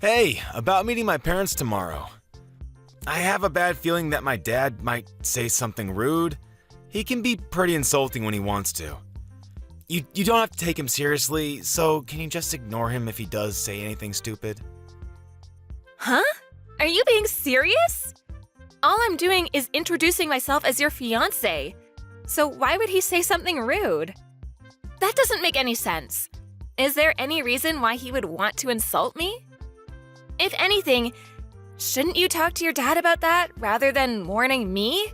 Hey, about meeting my parents tomorrow. I have a bad feeling that my dad might say something rude. He can be pretty insulting when he wants to. You don't have to take him seriously, so can you just ignore him if he does say anything stupid? Huh? Are you being serious? All I'm doing is introducing myself as your fiancé. So why would he say something rude? That doesn't make any sense. Is there any reason why he would want to insult me? If anything, shouldn't you talk to your dad about that rather than warning me?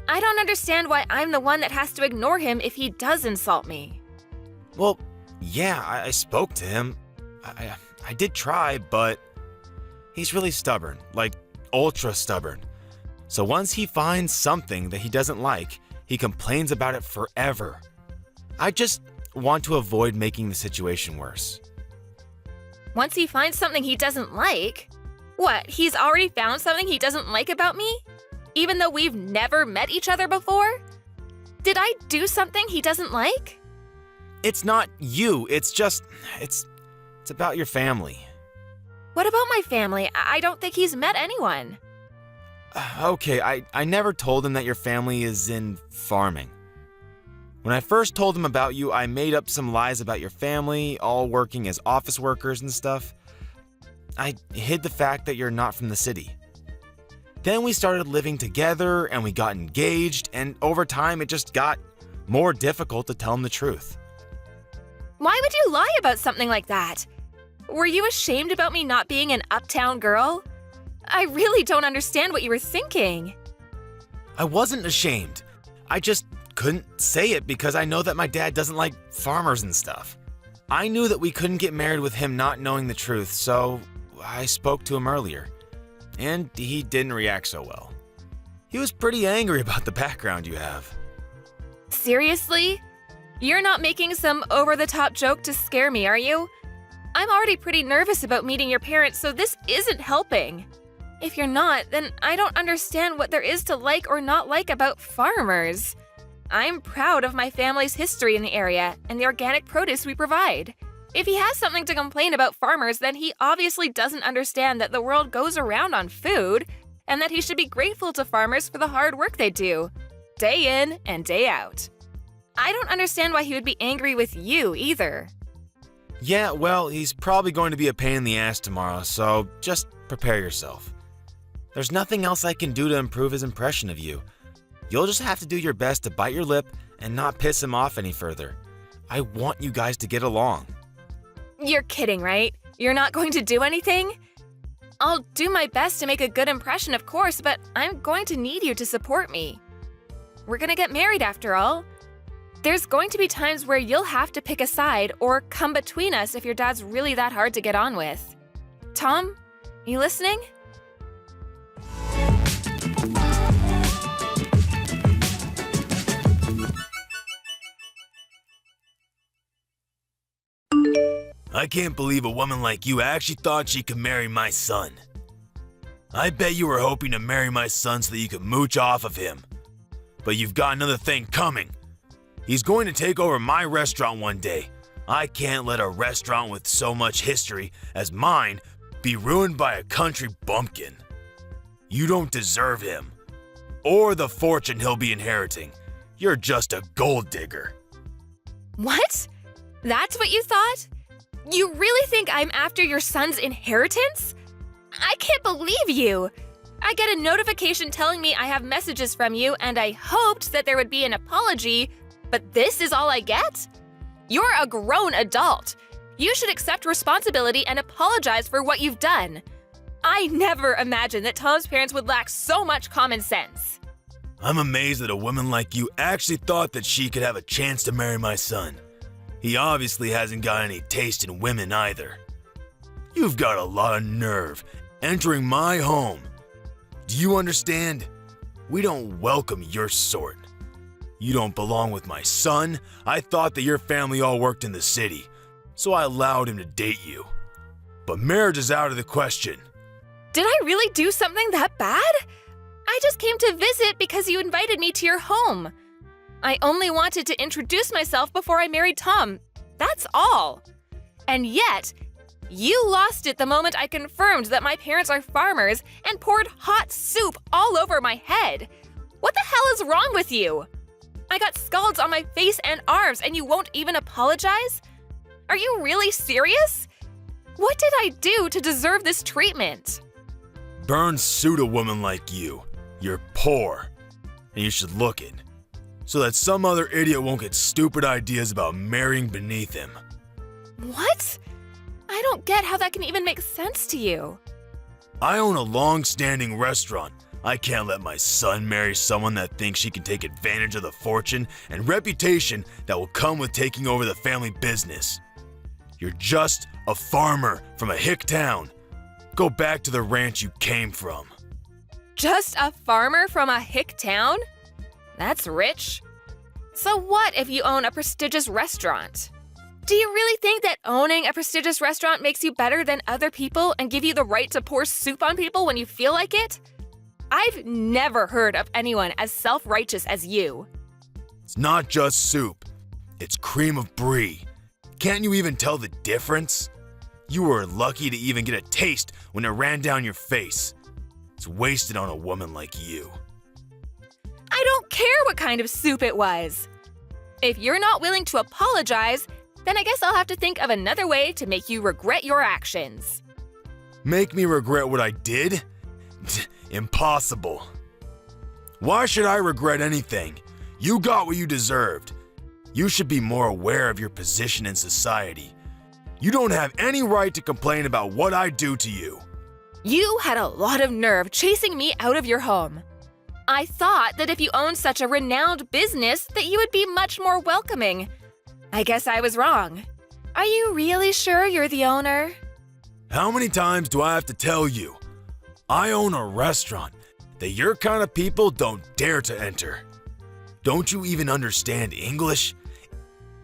I don't understand why I'm the one that has to ignore him if he does insult me. Well, yeah, I spoke to him. I did try, but he's really stubborn, like ultra stubborn. So once he finds something that he doesn't like, he complains about it forever. I just want to avoid making the situation worse. Once he finds something he doesn't like? What, he's already found something he doesn't like about me? Even though we've never met each other before? Did I do something he doesn't like? It's not you, it's about your family. What about my family? I don't think he's met anyone. Okay, I never told him that your family is in farming. When I first told him about you, I made up some lies about your family, all working as office workers and stuff. I hid the fact that you're not from the city. Then we started living together and we got engaged, and over time it just got more difficult to tell him the truth. Why would you lie about something like that? Were you ashamed about me not being an uptown girl? I really don't understand what you were thinking. I wasn't ashamed. I just couldn't say it because I know that my dad doesn't like farmers and stuff. I knew that we couldn't get married with him not knowing the truth, so I spoke to him earlier. And he didn't react so well. He was pretty angry about the background you have. Seriously? You're not making some over-the-top joke to scare me, are you? I'm already pretty nervous about meeting your parents, so this isn't helping. If you're not, then I don't understand what there is to like or not like about farmers. I'm proud of my family's history in the area and the organic produce we provide. If he has something to complain about farmers, then he obviously doesn't understand that the world goes around on food and that he should be grateful to farmers for the hard work they do, day in and day out. I don't understand why he would be angry with you either. Yeah, well, he's probably going to be a pain in the ass tomorrow, so just prepare yourself. There's nothing else I can do to improve his impression of you. You'll just have to do your best to bite your lip and not piss him off any further. I want you guys to get along. You're kidding, right? You're not going to do anything? I'll do my best to make a good impression, of course, but I'm going to need you to support me. We're gonna get married after all. There's going to be times where you'll have to pick a side or come between us if your dad's really that hard to get on with. Tom, you listening? I can't believe a woman like you actually thought she could marry my son. I bet you were hoping to marry my son so that you could mooch off of him. But you've got another thing coming. He's going to take over my restaurant one day. I can't let a restaurant with so much history as mine be ruined by a country bumpkin. You don't deserve him, or the fortune he'll be inheriting. You're just a gold digger. What? That's what you thought? You really think I'm after your son's inheritance? I can't believe you! I get a notification telling me I have messages from you, and I hoped that there would be an apology, but this is all I get? You're a grown adult. You should accept responsibility and apologize for what you've done. I never imagined that Tom's parents would lack so much common sense. I'm amazed that a woman like you actually thought that she could have a chance to marry my son. He obviously hasn't got any taste in women either. You've got a lot of nerve entering my home. Do you understand? We don't welcome your sort. You don't belong with my son. I thought that your family all worked in the city, so I allowed him to date you. But marriage is out of the question. Did I really do something that bad? I just came to visit because you invited me to your home. I only wanted to introduce myself before I married Tom. That's all. And yet, You lost it the moment I confirmed that my parents are farmers and poured hot soup all over my head. What the hell is wrong with you? I got scalds on my face and arms and you won't even apologize? Are you really serious? What did I do to deserve this treatment? Burns sued a woman like you. You're poor, and you should look it, so that some other idiot won't get stupid ideas about marrying beneath him. What? I don't get how that can even make sense to you. I own a long-standing restaurant. I can't let my son marry someone that thinks she can take advantage of the fortune and reputation that will come with taking over the family business. You're just a farmer from a hick town. Go back to the ranch you came from. Just a farmer from a hick town? That's rich. So what if you own a prestigious restaurant? Do you really think that owning a prestigious restaurant makes you better than other people and give you the right to pour soup on people when you feel like it? I've never heard of anyone as self-righteous as you. It's not just soup. It's cream of brie. Can't you even tell the difference? You were lucky to even get a taste when it ran down your face. It's wasted on a woman like you. I don't care what kind of soup it was. If you're not willing to apologize, then I guess I'll have to think of another way to make you regret your actions. Make me regret what I did? Impossible. Why should I regret anything? You got what you deserved. You should be more aware of your position in society. You don't have any right to complain about what I do to you. You had a lot of nerve chasing me out of your home. I thought that if you owned such a renowned business that you would be much more welcoming. I guess I was wrong. Are you really sure you're the owner? How many times do I have to tell you? I own a restaurant that your kind of people don't dare to enter. Don't you even understand English?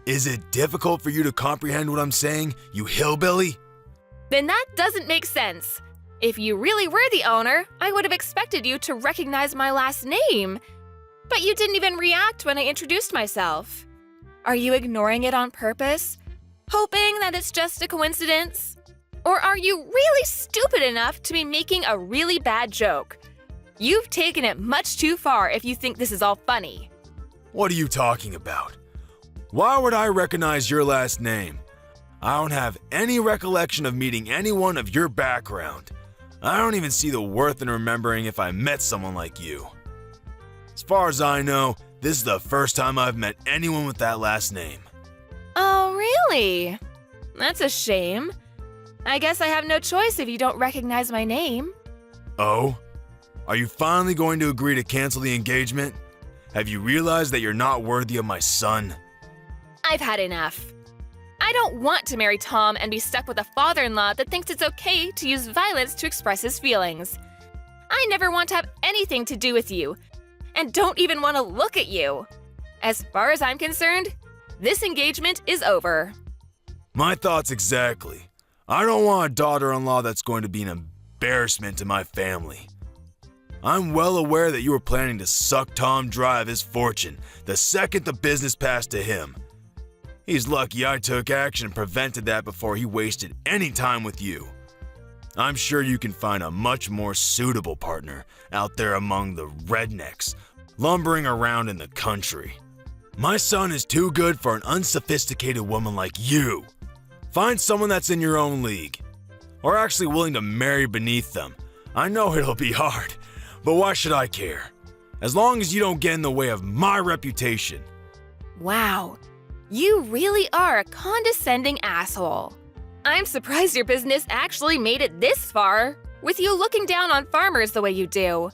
Is it difficult for you to comprehend what I'm saying, you hillbilly? Then that doesn't make sense. If you really were the owner, I would have expected you to recognize my last name. But you didn't even react when I introduced myself. Are you ignoring it on purpose? Hoping that it's just a coincidence? Or are you really stupid enough to be making a really bad joke? You've taken it much too far if you think this is all funny. What are you talking about? Why would I recognize your last name? I don't have any recollection of meeting anyone of your background. I don't even see the worth in remembering if I met someone like you. As far as I know, this is the first time I've met anyone with that last name. Oh, really? That's a shame. I guess I have no choice if you don't recognize my name. Oh? Are you finally going to agree to cancel the engagement? Have you realized that you're not worthy of my son? I've had enough. I don't want to marry Tom and be stuck with a father-in-law that thinks it's okay to use violence to express his feelings. I never want to have anything to do with you, and don't even want to look at you. As far as I'm concerned, this engagement is over. My thoughts exactly. I don't want a daughter-in-law that's going to be an embarrassment to my family. I'm well aware that you were planning to suck Tom dry of his fortune the second the business passed to him. He's lucky I took action and prevented that before he wasted any time with you. I'm sure you can find a much more suitable partner out there among the rednecks lumbering around in the country. My son is too good for an unsophisticated woman like you. Find someone that's in your own league, or actually willing to marry beneath them. I know it'll be hard, but why should I care? As long as you don't get in the way of my reputation. Wow, you really are a condescending asshole. I'm surprised your business actually made it this far, with you looking down on farmers the way you do.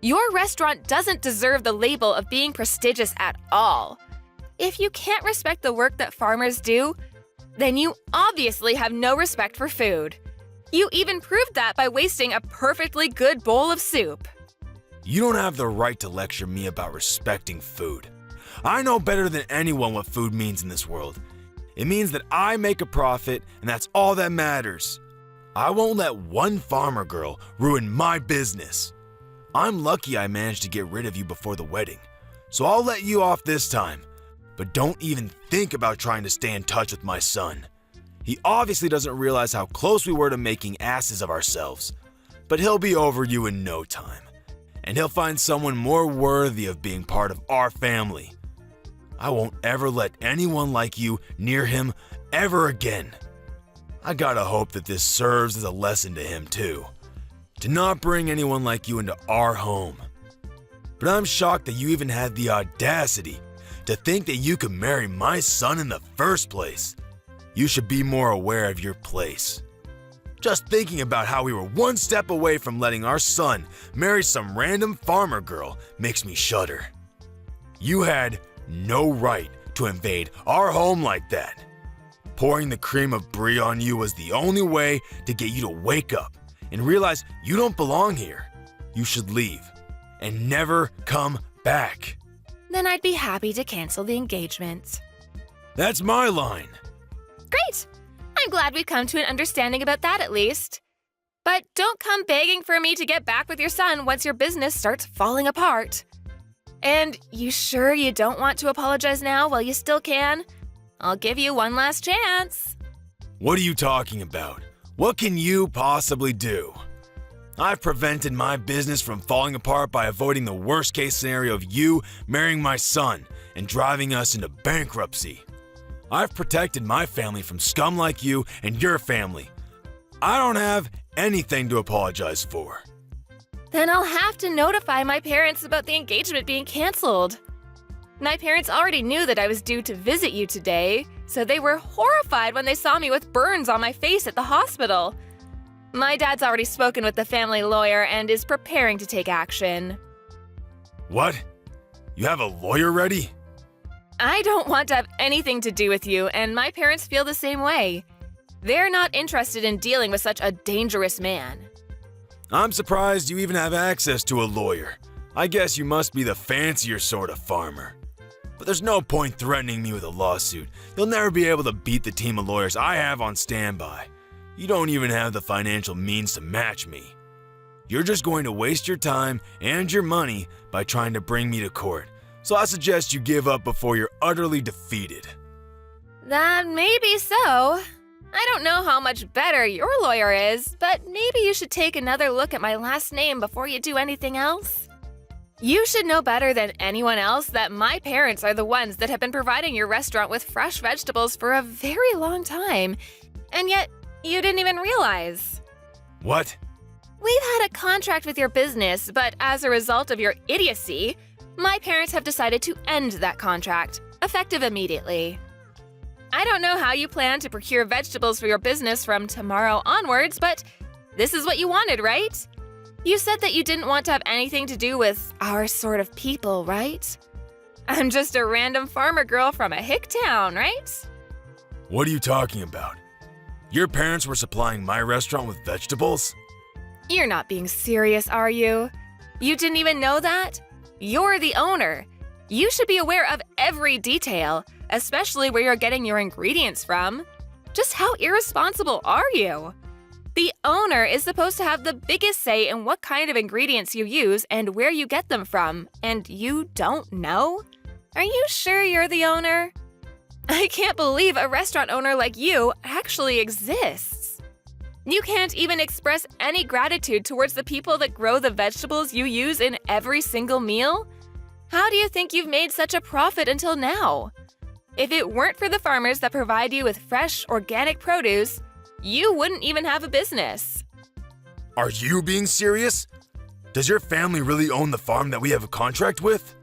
Your restaurant doesn't deserve the label of being prestigious at all. If you can't respect the work that farmers do, then you obviously have no respect for food. You even proved that by wasting a perfectly good bowl of soup. You don't have the right to lecture me about respecting food. I know better than anyone what food means in this world. It means that I make a profit, and that's all that matters. I won't let one farmer girl ruin my business. I'm lucky I managed to get rid of you before the wedding, so I'll let you off this time. But don't even think about trying to stay in touch with my son. He obviously doesn't realize how close we were to making asses of ourselves. But he'll be over you in no time. And he'll find someone more worthy of being part of our family. I won't ever let anyone like you near him ever again. I gotta hope that this serves as a lesson to him too. To not bring anyone like you into our home. But I'm shocked that you even had the audacity to think that you could marry my son in the first place. You should be more aware of your place. Just thinking about how we were one step away from letting our son marry some random farmer girl makes me shudder. You had no right to invade our home like that. Pouring the cream of brie on you was the only way to get you to wake up and realize you don't belong here. You should leave and never come back. Then I'd be happy to cancel the engagement. That's my line. Great! I'm glad we've come to an understanding about that at least. But don't come begging for me to get back with your son once your business starts falling apart. And you sure you don't want to apologize now while you still can? I'll give you one last chance. What are you talking about? What can you possibly do? I've prevented my business from falling apart by avoiding the worst case scenario of you marrying my son and driving us into bankruptcy. I've protected my family from scum like you and your family. I don't have anything to apologize for. Then I'll have to notify my parents about the engagement being canceled. My parents already knew that I was due to visit you today, so they were horrified when they saw me with burns on my face at the hospital. My dad's already spoken with the family lawyer and is preparing to take action. What? You have a lawyer ready? I don't want to have anything to do with you, and my parents feel the same way. They're not interested in dealing with such a dangerous man. I'm surprised you even have access to a lawyer. I guess you must be the fancier sort of farmer. But there's no point threatening me with a lawsuit. You'll never be able to beat the team of lawyers I have on standby. You don't even have the financial means to match me. You're just going to waste your time and your money by trying to bring me to court. So I suggest you give up before you're utterly defeated. That may be so. I don't know how much better your lawyer is, but maybe you should take another look at my last name before you do anything else. You should know better than anyone else that my parents are the ones that have been providing your restaurant with fresh vegetables for a very long time, and yet you didn't even realize. What? We've had a contract with your business, but as a result of your idiocy, my parents have decided to end that contract, effective immediately. I don't know how you plan to procure vegetables for your business from tomorrow onwards, but this is what you wanted, right? You said that you didn't want to have anything to do with our sort of people, right? I'm just a random farmer girl from a hick town, right? What are you talking about? Your parents were supplying my restaurant with vegetables? You're not being serious, are you? You didn't even know that? You're the owner. You should be aware of every detail, especially where you're getting your ingredients from. Just how irresponsible are you? The owner is supposed to have the biggest say in what kind of ingredients you use and where you get them from, and you don't know? Are you sure you're the owner? I can't believe a restaurant owner like you actually exists. You can't even express any gratitude towards the people that grow the vegetables you use in every single meal? How do you think you've made such a profit until now? If it weren't for the farmers that provide you with fresh, organic produce, you wouldn't even have a business. Are you being serious? Does your family really own the farm that we have a contract with?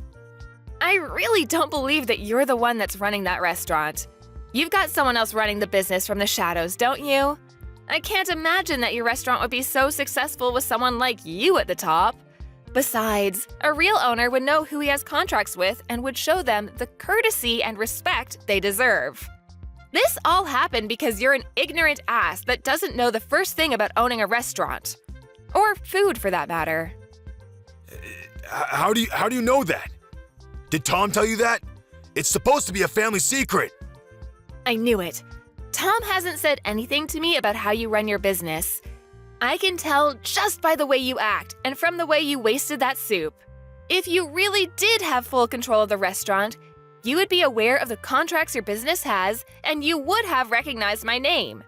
I really don't believe that you're the one that's running that restaurant. You've got someone else running the business from the shadows, don't you? I can't imagine that your restaurant would be so successful with someone like you at the top. Besides, a real owner would know who he has contracts with and would show them the courtesy and respect they deserve. This all happened because you're an ignorant ass that doesn't know the first thing about owning a restaurant. Or food, for that matter. How do you know that? Did Tom tell you that? It's supposed to be a family secret. I knew it. Tom hasn't said anything to me about how you run your business. I can tell just by the way you act and from the way you wasted that soup. If you really did have full control of the restaurant, you would be aware of the contracts your business has, and you would have recognized my name.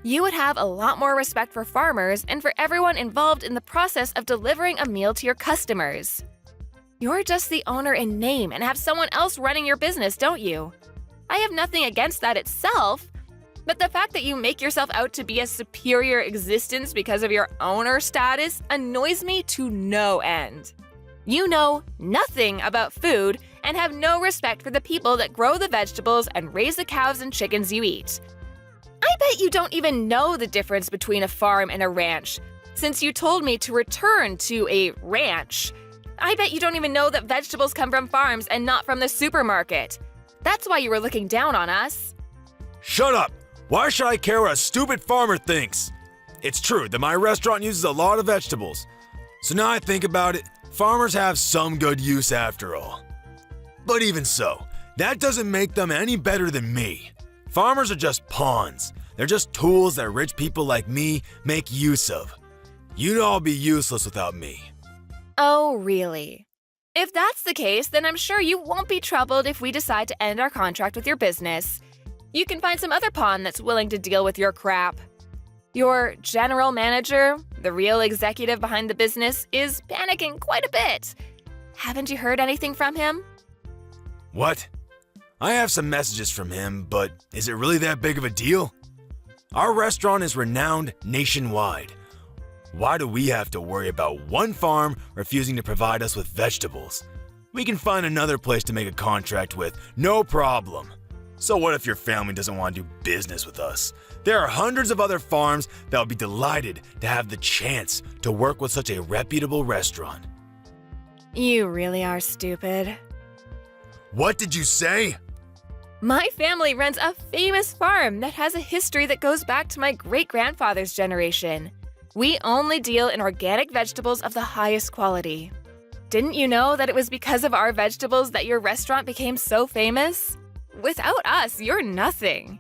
You would have a lot more respect for farmers and for everyone involved in the process of delivering a meal to your customers. You're just the owner in name and have someone else running your business, don't you? I have nothing against that itself, but the fact that you make yourself out to be a superior existence because of your owner status annoys me to no end. You know nothing about food and have no respect for the people that grow the vegetables and raise the cows and chickens you eat. I bet you don't even know the difference between a farm and a ranch, since you told me to return to a ranch. I bet you don't even know that vegetables come from farms and not from the supermarket. That's why you were looking down on us. Shut up! Why should I care what a stupid farmer thinks? It's true that my restaurant uses a lot of vegetables. So now I think about it, farmers have some good use after all. But even so, that doesn't make them any better than me. Farmers are just pawns. They're just tools that rich people like me make use of. You'd all be useless without me. Oh, really? If that's the case, then I'm sure you won't be troubled if we decide to end our contract with your business. You can find some other pawn that's willing to deal with your crap. Your general manager, the real executive behind the business, is panicking quite a bit. Haven't you heard anything from him? What? I have some messages from him, but is it really that big of a deal? Our restaurant is renowned nationwide. Why do we have to worry about one farm refusing to provide us with vegetables? We can find another place to make a contract with, no problem. So what if your family doesn't want to do business with us? There are hundreds of other farms that would be delighted to have the chance to work with such a reputable restaurant. You really are stupid. What did you say? My family runs a famous farm that has a history that goes back to my great-grandfather's generation. We only deal in organic vegetables of the highest quality. Didn't you know that it was because of our vegetables that your restaurant became so famous? Without us, you're nothing.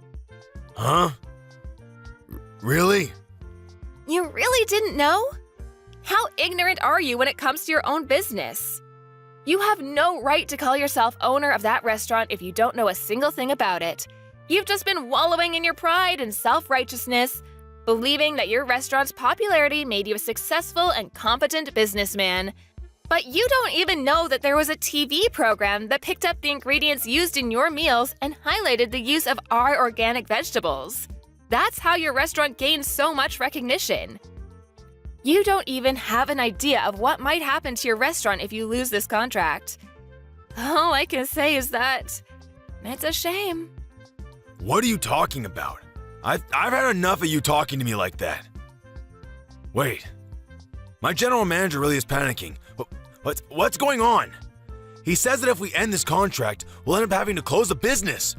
Huh? Really? You really didn't know? How ignorant are you when it comes to your own business? You have no right to call yourself owner of that restaurant if you don't know a single thing about it. You've just been wallowing in your pride and self-righteousness, believing that your restaurant's popularity made you a successful and competent businessman. But you don't even know that there was a TV program that picked up the ingredients used in your meals and highlighted the use of our organic vegetables. That's how your restaurant gained so much recognition. You don't even have an idea of what might happen to your restaurant if you lose this contract. All I can say is that it's a shame. What are you talking about? I've had enough of you talking to me like that. Wait. My general manager really is panicking. What's going on? He says that if we end this contract, we'll end up having to close the business.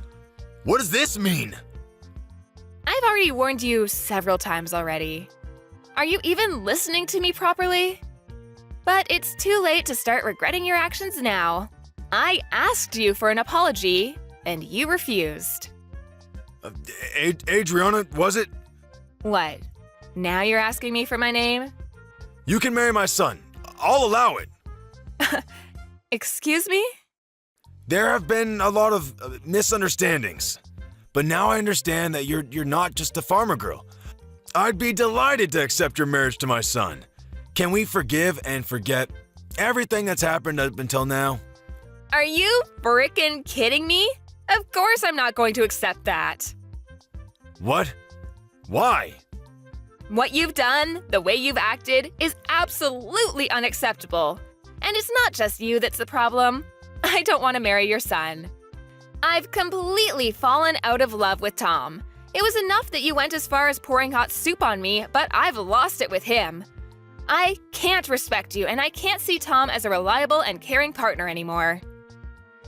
What does this mean? I've already warned you several times already. Are you even listening to me properly? But it's too late to start regretting your actions now. I asked you for an apology, and you refused. Adriana, was it? What? Now you're asking me for my name? You can marry my son. I'll allow it. Excuse me? There have been a lot of misunderstandings. But now I understand that you're not just a farmer girl. I'd be delighted to accept your marriage to my son. Can we forgive and forget everything that's happened up until now? Are you frickin' kidding me? Of course I'm not going to accept that. What? Why? What you've done, the way you've acted, is absolutely unacceptable. And it's not just you that's the problem. I don't want to marry your son. I've completely fallen out of love with Tom. It was enough that you went as far as pouring hot soup on me, but I've lost it with him. I can't respect you, and I can't see Tom as a reliable and caring partner anymore.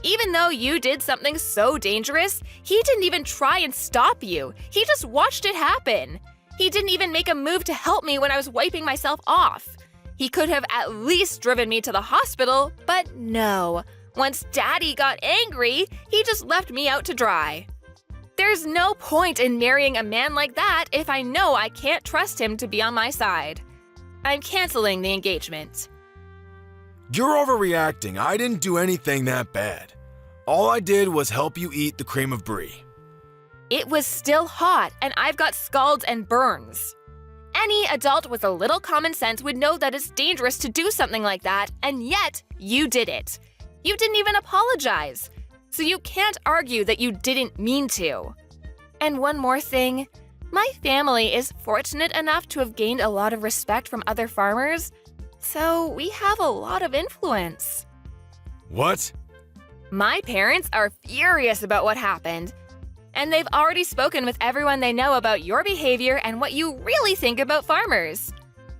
Even though you did something so dangerous, he didn't even try and stop you. He just watched it happen. He didn't even make a move to help me when I was wiping myself off. He could have at least driven me to the hospital, but no. Once Daddy got angry, he just left me out to dry. There's no point in marrying a man like that if I know I can't trust him to be on my side. I'm canceling the engagement. You're overreacting. I didn't do anything that bad. All I did was help you eat the cream of brie. It was still hot, and I've got scalds and burns. Any adult with a little common sense would know that it's dangerous to do something like that, and yet you did it. You didn't even apologize. So you can't argue that you didn't mean to. And one more thing, my family is fortunate enough to have gained a lot of respect from other farmers, so we have a lot of influence. What? My parents are furious about what happened, and they've already spoken with everyone they know about your behavior and what you really think about farmers.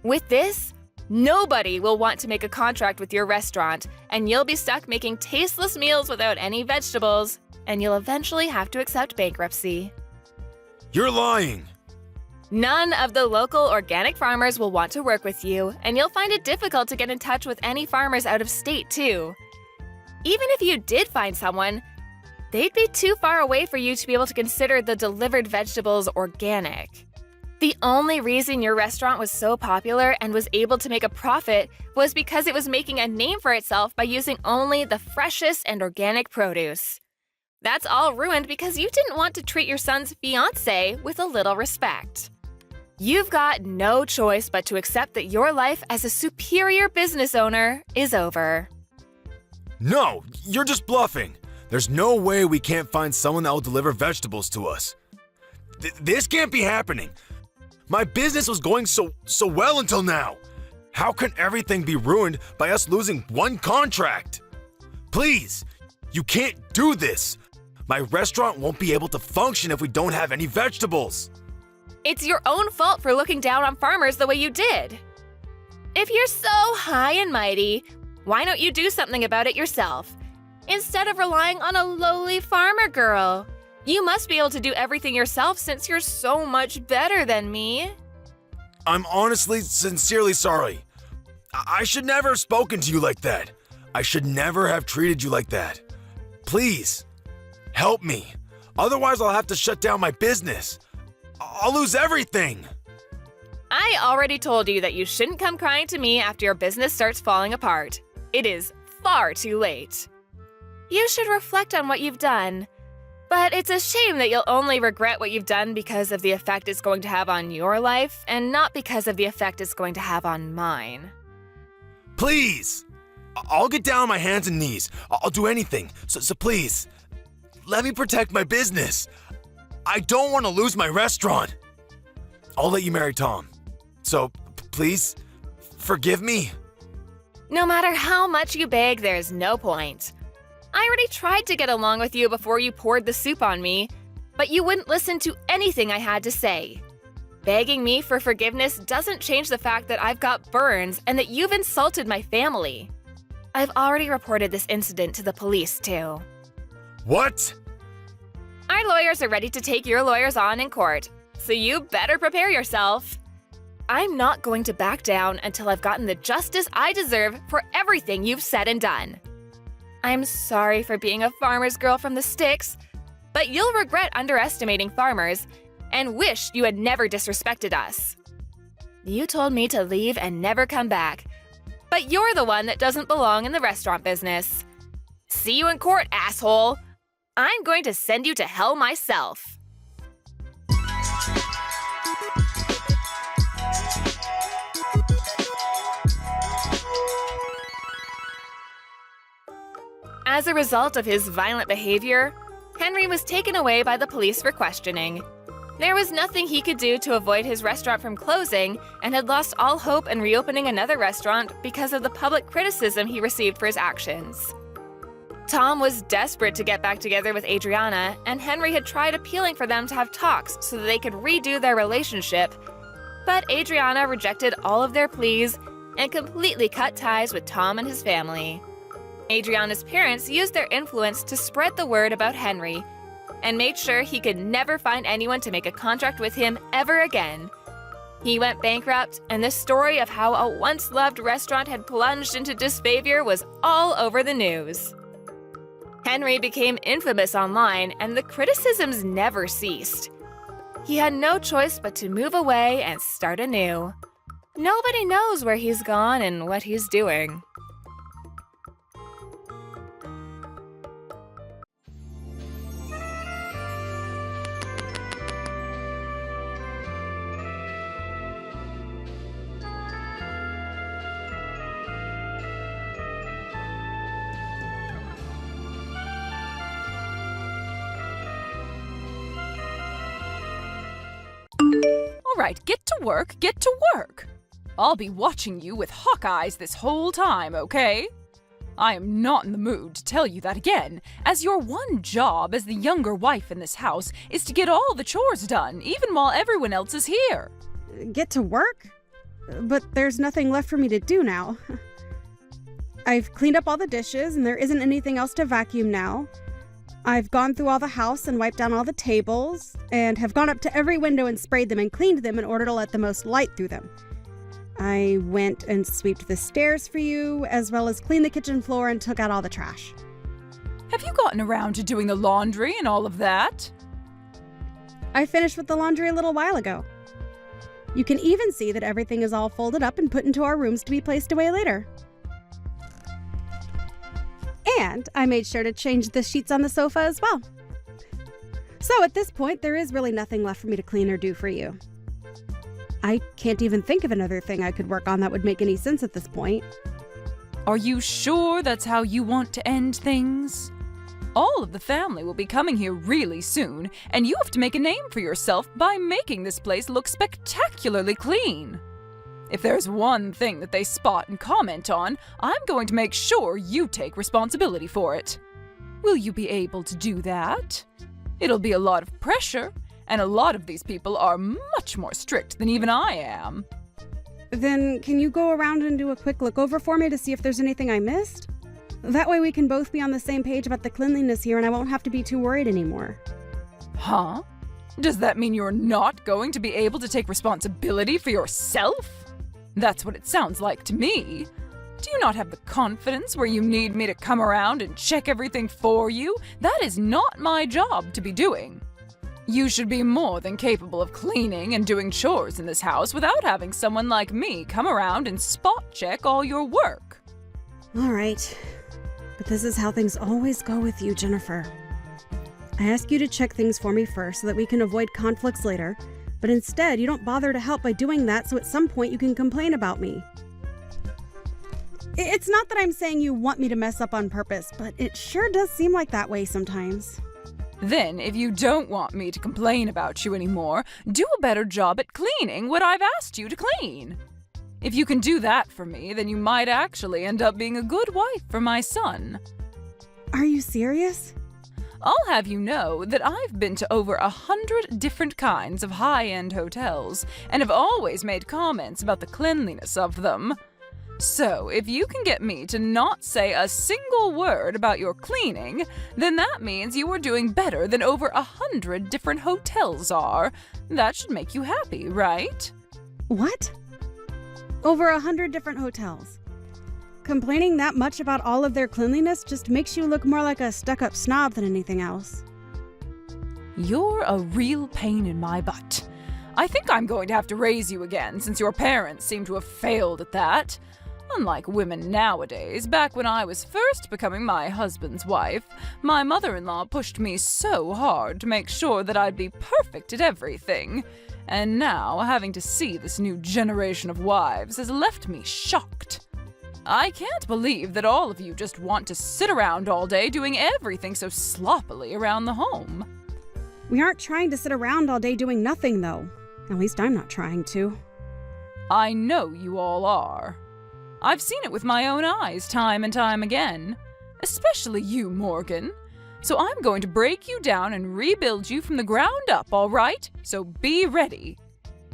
With this, nobody will want to make a contract with your restaurant, and you'll be stuck making tasteless meals without any vegetables, and you'll eventually have to accept bankruptcy. You're lying. None of the local organic farmers will want to work with you, and you'll find it difficult to get in touch with any farmers out of state, too. Even if you did find someone, they'd be too far away for you to be able to consider the delivered vegetables organic. The only reason your restaurant was so popular and was able to make a profit was because it was making a name for itself by using only the freshest and organic produce. That's all ruined because you didn't want to treat your son's fiancé with a little respect. You've got no choice but to accept that your life as a superior business owner is over. No, you're just bluffing. There's no way we can't find someone that will deliver vegetables to us. This can't be happening. My business was going so well until now. How can everything be ruined by us losing one contract? Please, you can't do this. My restaurant won't be able to function if we don't have any vegetables. It's your own fault for looking down on farmers the way you did. If you're so high and mighty, why don't you do something about it yourself? Instead of relying on a lowly farmer girl. You must be able to do everything yourself since you're so much better than me. I'm honestly, sincerely sorry. I should never have spoken to you like that. I should never have treated you like that. Please, help me. Otherwise, I'll have to shut down my business. I'll lose everything. I already told you that you shouldn't come crying to me after your business starts falling apart. It is far too late. You should reflect on what you've done. But it's a shame that you'll only regret what you've done because of the effect it's going to have on your life and not because of the effect it's going to have on mine. Please! I'll get down on my hands and knees. I'll do anything. So please, let me protect my business. I don't want to lose my restaurant. I'll let you marry Tom. So please, forgive me. No matter how much you beg, there's no point. I already tried to get along with you before you poured the soup on me, but you wouldn't listen to anything I had to say. Begging me for forgiveness doesn't change the fact that I've got burns and that you've insulted my family. I've already reported this incident to the police, too. What? Our lawyers are ready to take your lawyers on in court, so you better prepare yourself. I'm not going to back down until I've gotten the justice I deserve for everything you've said and done. I'm sorry for being a farmer's girl from the sticks, but you'll regret underestimating farmers and wish you had never disrespected us. You told me to leave and never come back, but you're the one that doesn't belong in the restaurant business. See you in court, asshole! I'm going to send you to hell myself. As a result of his violent behavior, Henry was taken away by the police for questioning. There was nothing he could do to avoid his restaurant from closing and had lost all hope in reopening another restaurant because of the public criticism he received for his actions. Tom was desperate to get back together with Adriana, and Henry had tried appealing for them to have talks so that they could redo their relationship, but Adriana rejected all of their pleas and completely cut ties with Tom and his family. Adriana's parents used their influence to spread the word about Henry and made sure he could never find anyone to make a contract with him ever again. He went bankrupt, and the story of how a once-loved restaurant had plunged into disfavor was all over the news. Henry became infamous online, and the criticisms never ceased. He had no choice but to move away and start anew. Nobody knows where he's gone and what he's doing. right, get to work, get to work. I'll be watching you with hawk eyes this whole time, okay? I am not in the mood to tell you that again, as your one job as the younger wife in this house is to get all the chores done, even while everyone else is here. Get to work? But there's nothing left for me to do now. I've cleaned up all the dishes and there isn't anything else to vacuum now. I've gone through all the house and wiped down all the tables and have gone up to every window and sprayed them and cleaned them in order to let the most light through them. I went and swept the stairs for you, as well as cleaned the kitchen floor and took out all the trash. Have you gotten around to doing the laundry and all of that? I finished with the laundry a little while ago. You can even see that everything is all folded up and put into our rooms to be placed away later. And I made sure to change the sheets on the sofa as well. So at this point, there is really nothing left for me to clean or do for you. I can't even think of another thing I could work on that would make any sense at this point. Are you sure that's how you want to end things? All of the family will be coming here really soon, and you have to make a name for yourself by making this place look spectacularly clean. If there's one thing that they spot and comment on, I'm going to make sure you take responsibility for it. Will you be able to do that? It'll be a lot of pressure, and a lot of these people are much more strict than even I am. Then can you go around and do a quick look over for me to see if there's anything I missed? That way we can both be on the same page about the cleanliness here and I won't have to be too worried anymore. Huh? Does that mean you're not going to be able to take responsibility for yourself? That's what it sounds like to me. Do you not have the confidence where you need me to come around and check everything for you? That is not my job to be doing. You should be more than capable of cleaning and doing chores in this house without having someone like me come around and spot check all your work. All right. But this is how things always go with you, Jennifer. I ask you to check things for me first so that we can avoid conflicts later, but instead you don't bother to help by doing that so at some point you can complain about me. It's not that I'm saying you want me to mess up on purpose, but it sure does seem like that way sometimes. Then, if you don't want me to complain about you anymore, do a better job at cleaning what I've asked you to clean. If you can do that for me, then you might actually end up being a good wife for my son. Are you serious? I'll have you know that I've been to over 100 different kinds of high-end hotels and have always made comments about the cleanliness of them. So, if you can get me to not say a single word about your cleaning, then that means you are doing better than over 100 different hotels are. That should make you happy, right? What? Over 100 different hotels. Complaining that much about all of their cleanliness just makes you look more like a stuck-up snob than anything else. You're a real pain in my butt. I think I'm going to have to raise you again, since your parents seem to have failed at that. Unlike women nowadays, back when I was first becoming my husband's wife, my mother-in-law pushed me so hard to make sure that I'd be perfect at everything. And now, having to see this new generation of wives has left me shocked. I can't believe that all of you just want to sit around all day doing everything so sloppily around the home. We aren't trying to sit around all day doing nothing, though. At least I'm not trying to. I know you all are. I've seen it with my own eyes time and time again. Especially you, Morgan. So I'm going to break you down and rebuild you from the ground up, all right? So be ready.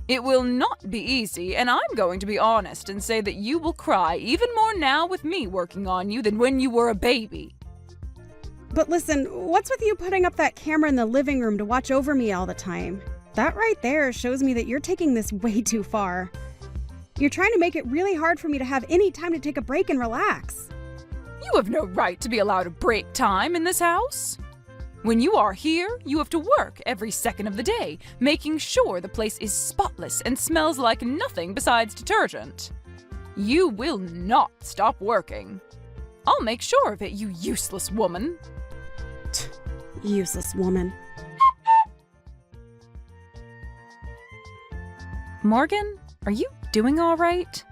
It will not be easy, and I'm going to be honest and say that you will cry even more now with me working on you than when you were a baby. But listen, what's with you putting up that camera in the living room to watch over me all the time? That right there shows me that you're taking this way too far. You're trying to make it really hard for me to have any time to take a break and relax. You have no right to be allowed a break time in this house. When you are here, you have to work every second of the day, making sure the place is spotless and smells like nothing besides detergent. You will not stop working. I'll make sure of it, you useless woman. Useless woman. Morgan, are you doing all right?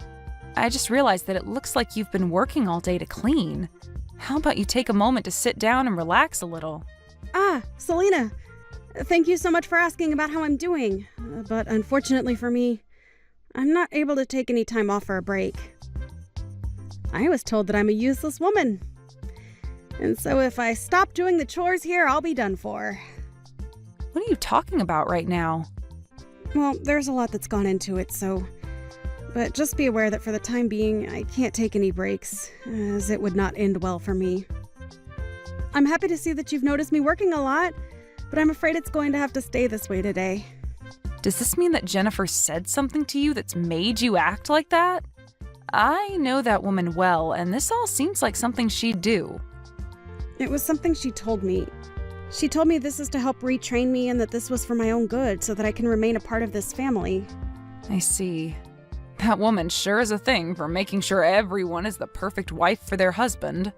I just realized that it looks like you've been working all day to clean. How about you take a moment to sit down and relax a little? Ah, Selena. Thank you so much for asking about how I'm doing. But unfortunately for me, I'm not able to take any time off for a break. I was told that I'm a useless woman. And so if I stop doing the chores here, I'll be done for. What are you talking about right now? Well, there's a lot that's gone into it, But just be aware that for the time being, I can't take any breaks, as it would not end well for me. I'm happy to see that you've noticed me working a lot, but I'm afraid it's going to have to stay this way today. Does this mean that Jennifer said something to you that's made you act like that? I know that woman well, and this all seems like something she'd do. It was something she told me. She told me this is to help retrain me and that this was for my own good so that I can remain a part of this family. I see. That woman sure is a thing for making sure everyone is the perfect wife for their husband.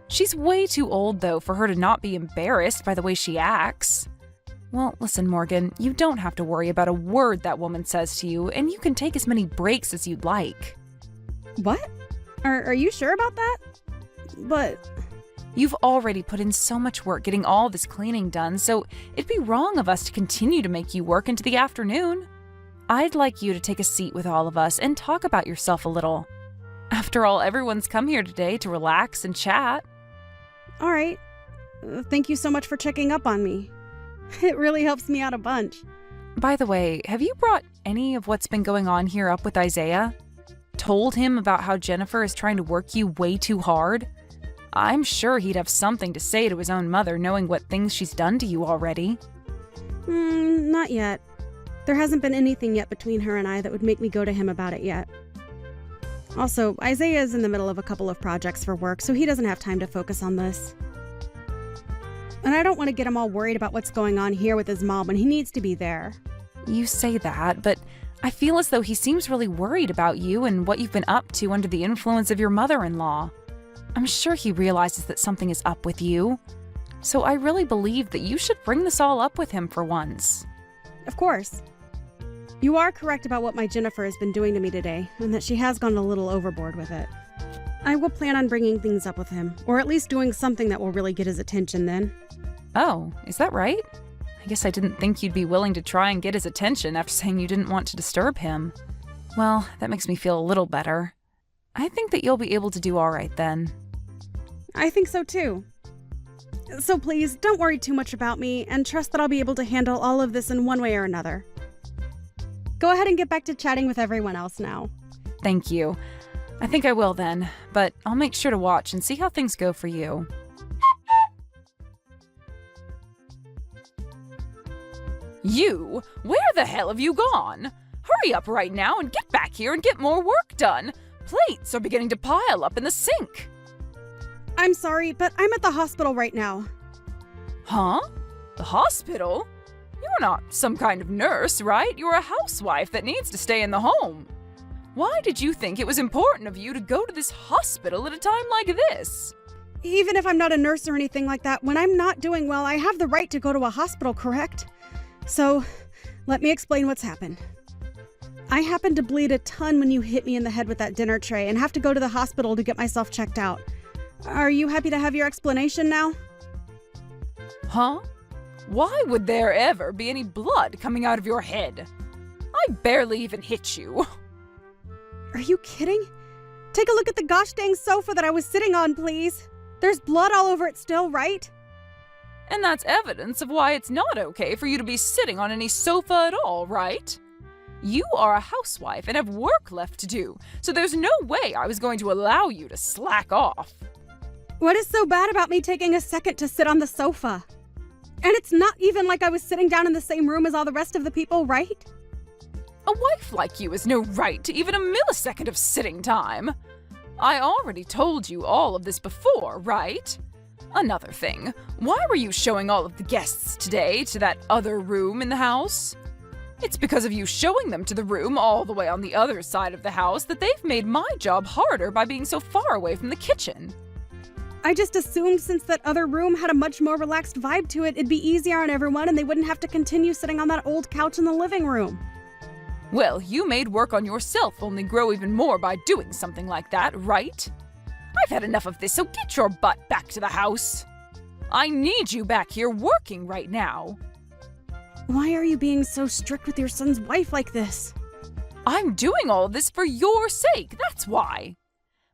She's way too old, though, for her to not be embarrassed by the way she acts. Well, listen, Morgan, you don't have to worry about a word that woman says to you, and you can take as many breaks as you'd like. What? Are you sure about that? But... You've already put in so much work getting all this cleaning done, so it'd be wrong of us to continue to make you work into the afternoon. I'd like you to take a seat with all of us and talk about yourself a little. After all, everyone's come here today to relax and chat. All right. Thank you so much for checking up on me. It really helps me out a bunch. By the way, have you brought any of what's been going on here up with Isaiah? Told him about how Jennifer is trying to work you way too hard? I'm sure he'd have something to say to his own mother knowing what things she's done to you already. Not yet. There hasn't been anything yet between her and I that would make me go to him about it yet. Also, Isaiah is in the middle of a couple of projects for work, so he doesn't have time to focus on this. And I don't want to get him all worried about what's going on here with his mom when he needs to be there. You say that, but I feel as though he seems really worried about you and what you've been up to under the influence of your mother-in-law. I'm sure he realizes that something is up with you. So I really believe that you should bring this all up with him for once. Of course. You are correct about what my Jennifer has been doing to me today, and that she has gone a little overboard with it. I will plan on bringing things up with him, or at least doing something that will really get his attention then. Oh, is that right? I guess I didn't think you'd be willing to try and get his attention after saying you didn't want to disturb him. Well, that makes me feel a little better. I think that you'll be able to do all right then. I think so too. So please, don't worry too much about me, and trust that I'll be able to handle all of this in one way or another. Go ahead and get back to chatting with everyone else now. Thank you. I think I will then, but I'll make sure to watch and see how things go for you. You? Where the hell have you gone? Hurry up right now and get back here and get more work done. Plates are beginning to pile up in the sink. I'm sorry, but I'm at the hospital right now. Huh? The hospital? You're not some kind of nurse, right? You're a housewife that needs to stay in the home. Why did you think it was important of you to go to this hospital at a time like this? Even if I'm not a nurse or anything like that, when I'm not doing well, I have the right to go to a hospital, correct? So, let me explain what's happened. I happened to bleed a ton when you hit me in the head with that dinner tray and have to go to the hospital to get myself checked out. Are you happy to have your explanation now? Huh? Why would there ever be any blood coming out of your head? I barely even hit you. Are you kidding? Take a look at the gosh dang sofa that I was sitting on, please. There's blood all over it still, right? And that's evidence of why it's not okay for you to be sitting on any sofa at all, right? You are a housewife and have work left to do, so there's no way I was going to allow you to slack off. What is so bad about me taking a second to sit on the sofa? And it's not even like I was sitting down in the same room as all the rest of the people, right? A wife like you has no right to even a millisecond of sitting time. I already told you all of this before, right? Another thing, why were you showing all of the guests today to that other room in the house? It's because of you showing them to the room all the way on the other side of the house that they've made my job harder by being so far away from the kitchen. I just assumed since that other room had a much more relaxed vibe to it, it'd be easier on everyone and they wouldn't have to continue sitting on that old couch in the living room. Well, you made work on yourself only grow even more by doing something like that, right? I've had enough of this, so get your butt back to the house. I need you back here working right now. Why are you being so strict with your son's wife like this? I'm doing all this for your sake, that's why.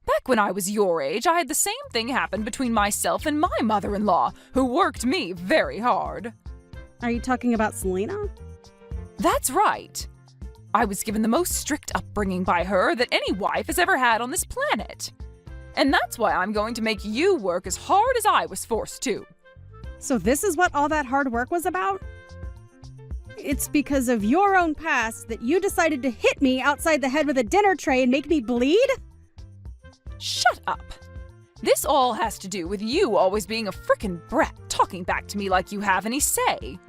Back when I was your age, I had the same thing happen between myself and my mother-in-law, who worked me very hard. Are you talking about Selena? That's right. I was given the most strict upbringing by her that any wife has ever had on this planet. And that's why I'm going to make you work as hard as I was forced to. So this is what all that hard work was about? It's because of your own past that you decided to hit me outside the head with a dinner tray and make me bleed? Shut up. This all has to do with you always being a frickin' brat talking back to me like you have any say.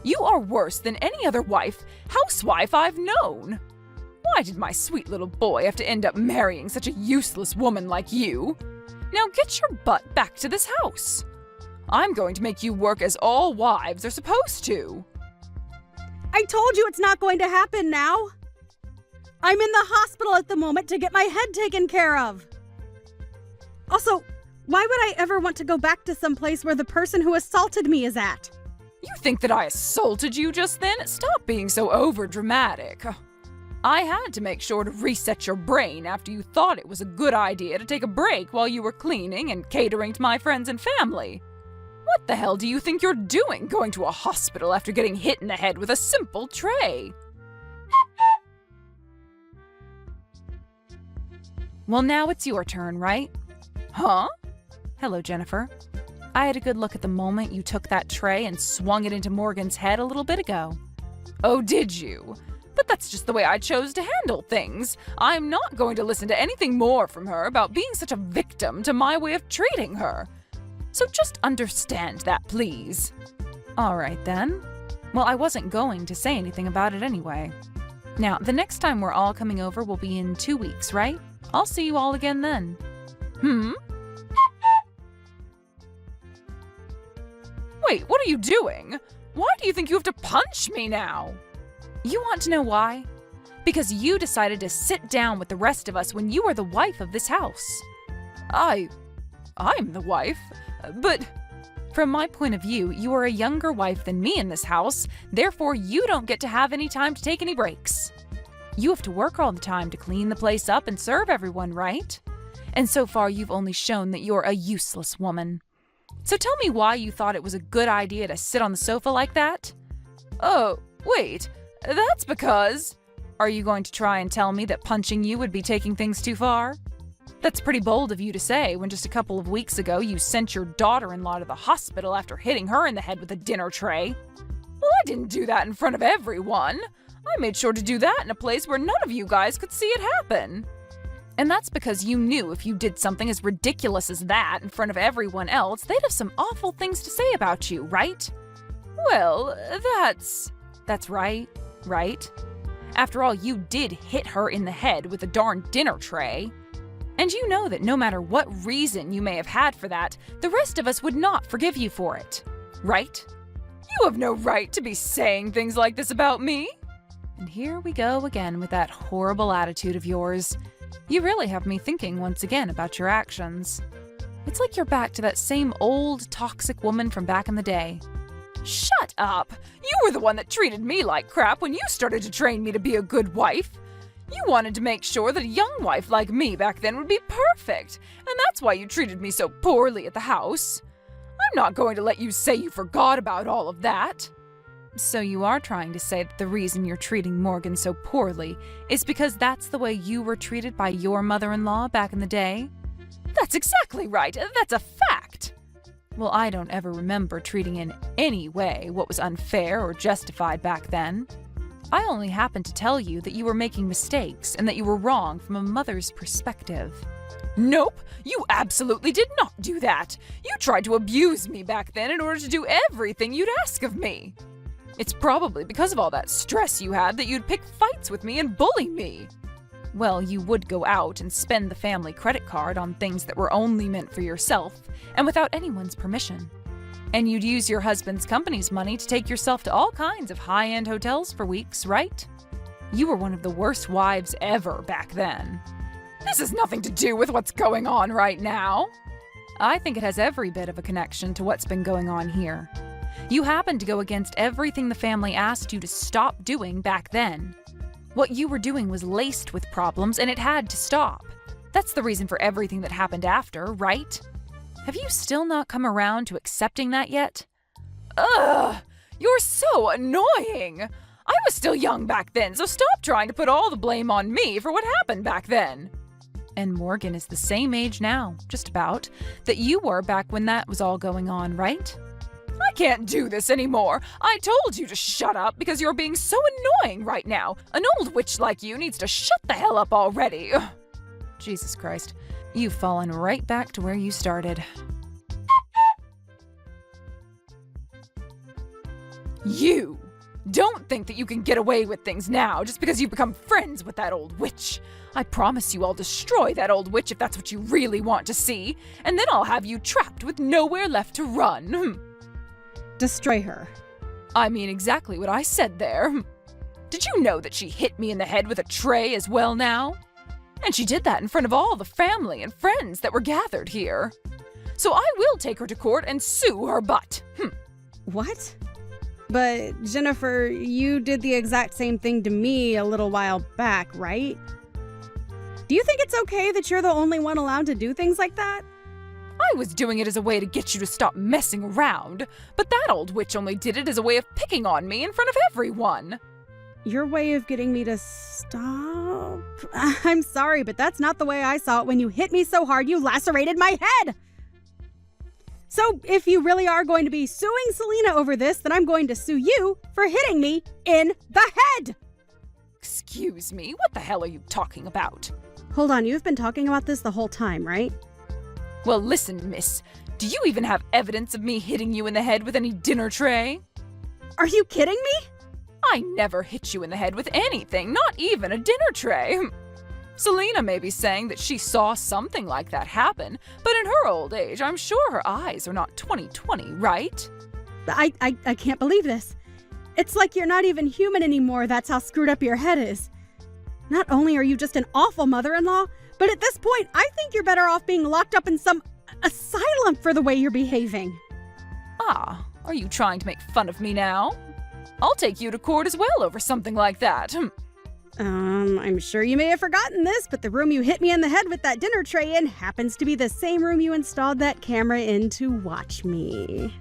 You are worse than any other housewife I've known. Why did my sweet little boy have to end up marrying such a useless woman like you? Now get your butt back to this house. I'm going to make you work as all wives are supposed to. I told you it's not going to happen now. I'm in the hospital at the moment to get my head taken care of. Also, why would I ever want to go back to some place where the person who assaulted me is at? You think that I assaulted you just then? Stop being so over-dramatic. I had to make sure to reset your brain after you thought it was a good idea to take a break while you were cleaning and catering to my friends and family. What the hell do you think you're doing going to a hospital after getting hit in the head with a simple tray? Well, now it's your turn, right? Huh? Hello, Jennifer. I had a good look at the moment you took that tray and swung it into Morgan's head a little bit ago. Oh, did you? But that's just the way I chose to handle things. I'm not going to listen to anything more from her about being such a victim to my way of treating her. So just understand that, please. All right, then. Well, I wasn't going to say anything about it anyway. Now, the next time we're all coming over will be in 2 weeks, right? I'll see you all again then. Wait, what are you doing? Why do you think you have to punch me now? You want to know why? Because you decided to sit down with the rest of us when you are the wife of this house. I'm the wife, but from my point of view, you are a younger wife than me in this house, therefore you don't get to have any time to take any breaks. You have to work all the time to clean the place up and serve everyone, right? And so far you've only shown that you're a useless woman. So tell me why you thought it was a good idea to sit on the sofa like that? Oh, wait, that's because... Are you going to try and tell me that punching you would be taking things too far? That's pretty bold of you to say when just a couple of weeks ago you sent your daughter-in-law to the hospital after hitting her in the head with a dinner tray. Well, I didn't do that in front of everyone. I made sure to do that in a place where none of you guys could see it happen. And that's because you knew if you did something as ridiculous as that in front of everyone else, they'd have some awful things to say about you, right? Well, that's right? After all, you did hit her in the head with a darn dinner tray. And you know that no matter what reason you may have had for that, the rest of us would not forgive you for it, right? You have no right to be saying things like this about me. And here we go again with that horrible attitude of yours. You really have me thinking once again about your actions. It's like you're back to that same old toxic woman from back in the day. Shut up! You were the one that treated me like crap when you started to train me to be a good wife. You wanted to make sure that a young wife like me back then would be perfect, and that's why you treated me so poorly at the house. I'm not going to let you say you forgot about all of that. So you are trying to say that the reason you're treating Morgan so poorly is because that's the way you were treated by your mother-in-law back in the day? That's exactly right. That's a fact. Well, I don't ever remember treating in any way what was unfair or justified back then. I only happened to tell you that you were making mistakes and that you were wrong from a mother's perspective. Nope, you absolutely did not do that. You tried to abuse me back then in order to do everything you'd ask of me. It's probably because of all that stress you had that you'd pick fights with me and bully me. Well, you would go out and spend the family credit card on things that were only meant for yourself and without anyone's permission. And you'd use your husband's company's money to take yourself to all kinds of high-end hotels for weeks, right? You were one of the worst wives ever back then. This has nothing to do with what's going on right now. I think it has every bit of a connection to what's been going on here. You happened to go against everything the family asked you to stop doing back then. What you were doing was laced with problems and it had to stop. That's the reason for everything that happened after, right? Have you still not come around to accepting that yet? Ugh! You're so annoying! I was still young back then, so stop trying to put all the blame on me for what happened back then. And Morgan is the same age now, just about, that you were back when that was all going on, right? I can't do this anymore. I told you to shut up because you're being so annoying right now. An old witch like you needs to shut the hell up already. Ugh. Jesus Christ, you've fallen right back to where you started. You don't think that you can get away with things now just because you've become friends with that old witch. I promise you I'll destroy that old witch if that's what you really want to see, and then I'll have you trapped with nowhere left to run. Destroy her. I mean exactly what I said there. Did you know that she hit me in the head with a tray as well now? And she did that in front of all the family and friends that were gathered here. So I will take her to court and sue her butt. What? But Jennifer, you did the exact same thing to me a little while back, right? Do you think it's okay that you're the only one allowed to do things like that? I was doing it as a way to get you to stop messing around, but that old witch only did it as a way of picking on me in front of everyone. Your way of getting me to stop? I'm sorry, but that's not the way I saw it when you hit me so hard you lacerated my head! So if you really are going to be suing Selena over this, then I'm going to sue you for hitting me in the head! Excuse me, what the hell are you talking about? Hold on, you've been talking about this the whole time, right? Well, listen, miss. Do you even have evidence of me hitting you in the head with any dinner tray? Are you kidding me? I never hit you in the head with anything, not even a dinner tray. Selena may be saying that she saw something like that happen, but in her old age, I'm sure her eyes are not 20/20, right? I can't believe this. It's like you're not even human anymore, that's how screwed up your head is. Not only are you just an awful mother-in-law, but at this point, I think you're better off being locked up in some asylum for the way you're behaving. Ah, are you trying to make fun of me now? I'll take you to court as well over something like that. I'm sure you may have forgotten this, but the room you hit me in the head with that dinner tray in happens to be the same room you installed that camera in to watch me.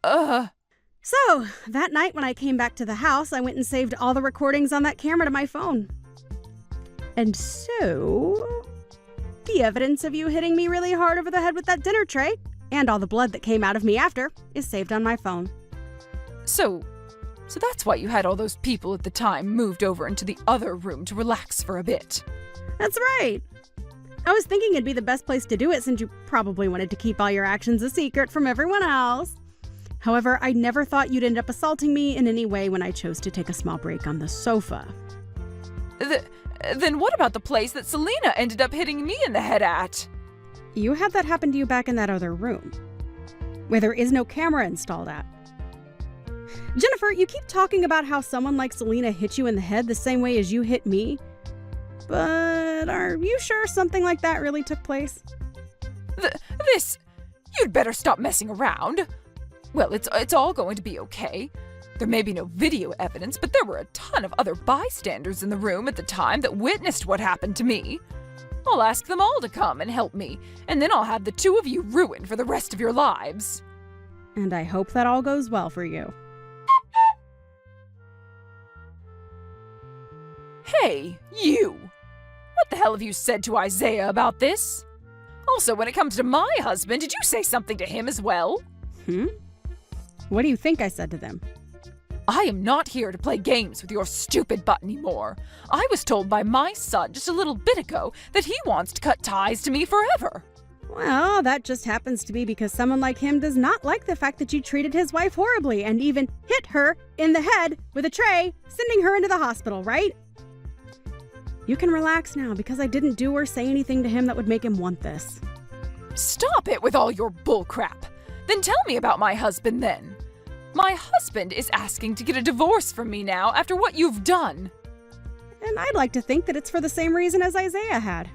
So, that night when I came back to the house, I went and saved all the recordings on that camera to my phone. And so, the evidence of you hitting me really hard over the head with that dinner tray, and all the blood that came out of me after, is saved on my phone. So that's why you had all those people at the time moved over into the other room to relax for a bit. That's right. I was thinking it'd be the best place to do it since you probably wanted to keep all your actions a secret from everyone else. However, I never thought you'd end up assaulting me in any way when I chose to take a small break on the sofa. Then what about the place that Selena ended up hitting me in the head at? You had that happen to you back in that other room, where there is no camera installed at. Jennifer, you keep talking about how someone like Selena hit you in the head the same way as you hit me, but are you sure something like that really took place? You'd better stop messing around. Well, it's all going to be okay. There may be no video evidence, but there were a ton of other bystanders in the room at the time that witnessed what happened to me. I'll ask them all to come and help me, and then I'll have the two of you ruined for the rest of your lives. And I hope that all goes well for you. Hey, you! What the hell have you said to Isaiah about this? Also, when it comes to my husband, did you say something to him as well? What do you think I said to them? I am not here to play games with your stupid butt anymore. I was told by my son just a little bit ago that he wants to cut ties to me forever. Well, that just happens to be because someone like him does not like the fact that you treated his wife horribly and even hit her in the head with a tray, sending her into the hospital, right? You can relax now because I didn't do or say anything to him that would make him want this. Stop it with all your bullcrap. Then tell me about my husband then. My husband is asking to get a divorce from me now after what you've done. And I'd like to think that it's for the same reason as Isaiah had.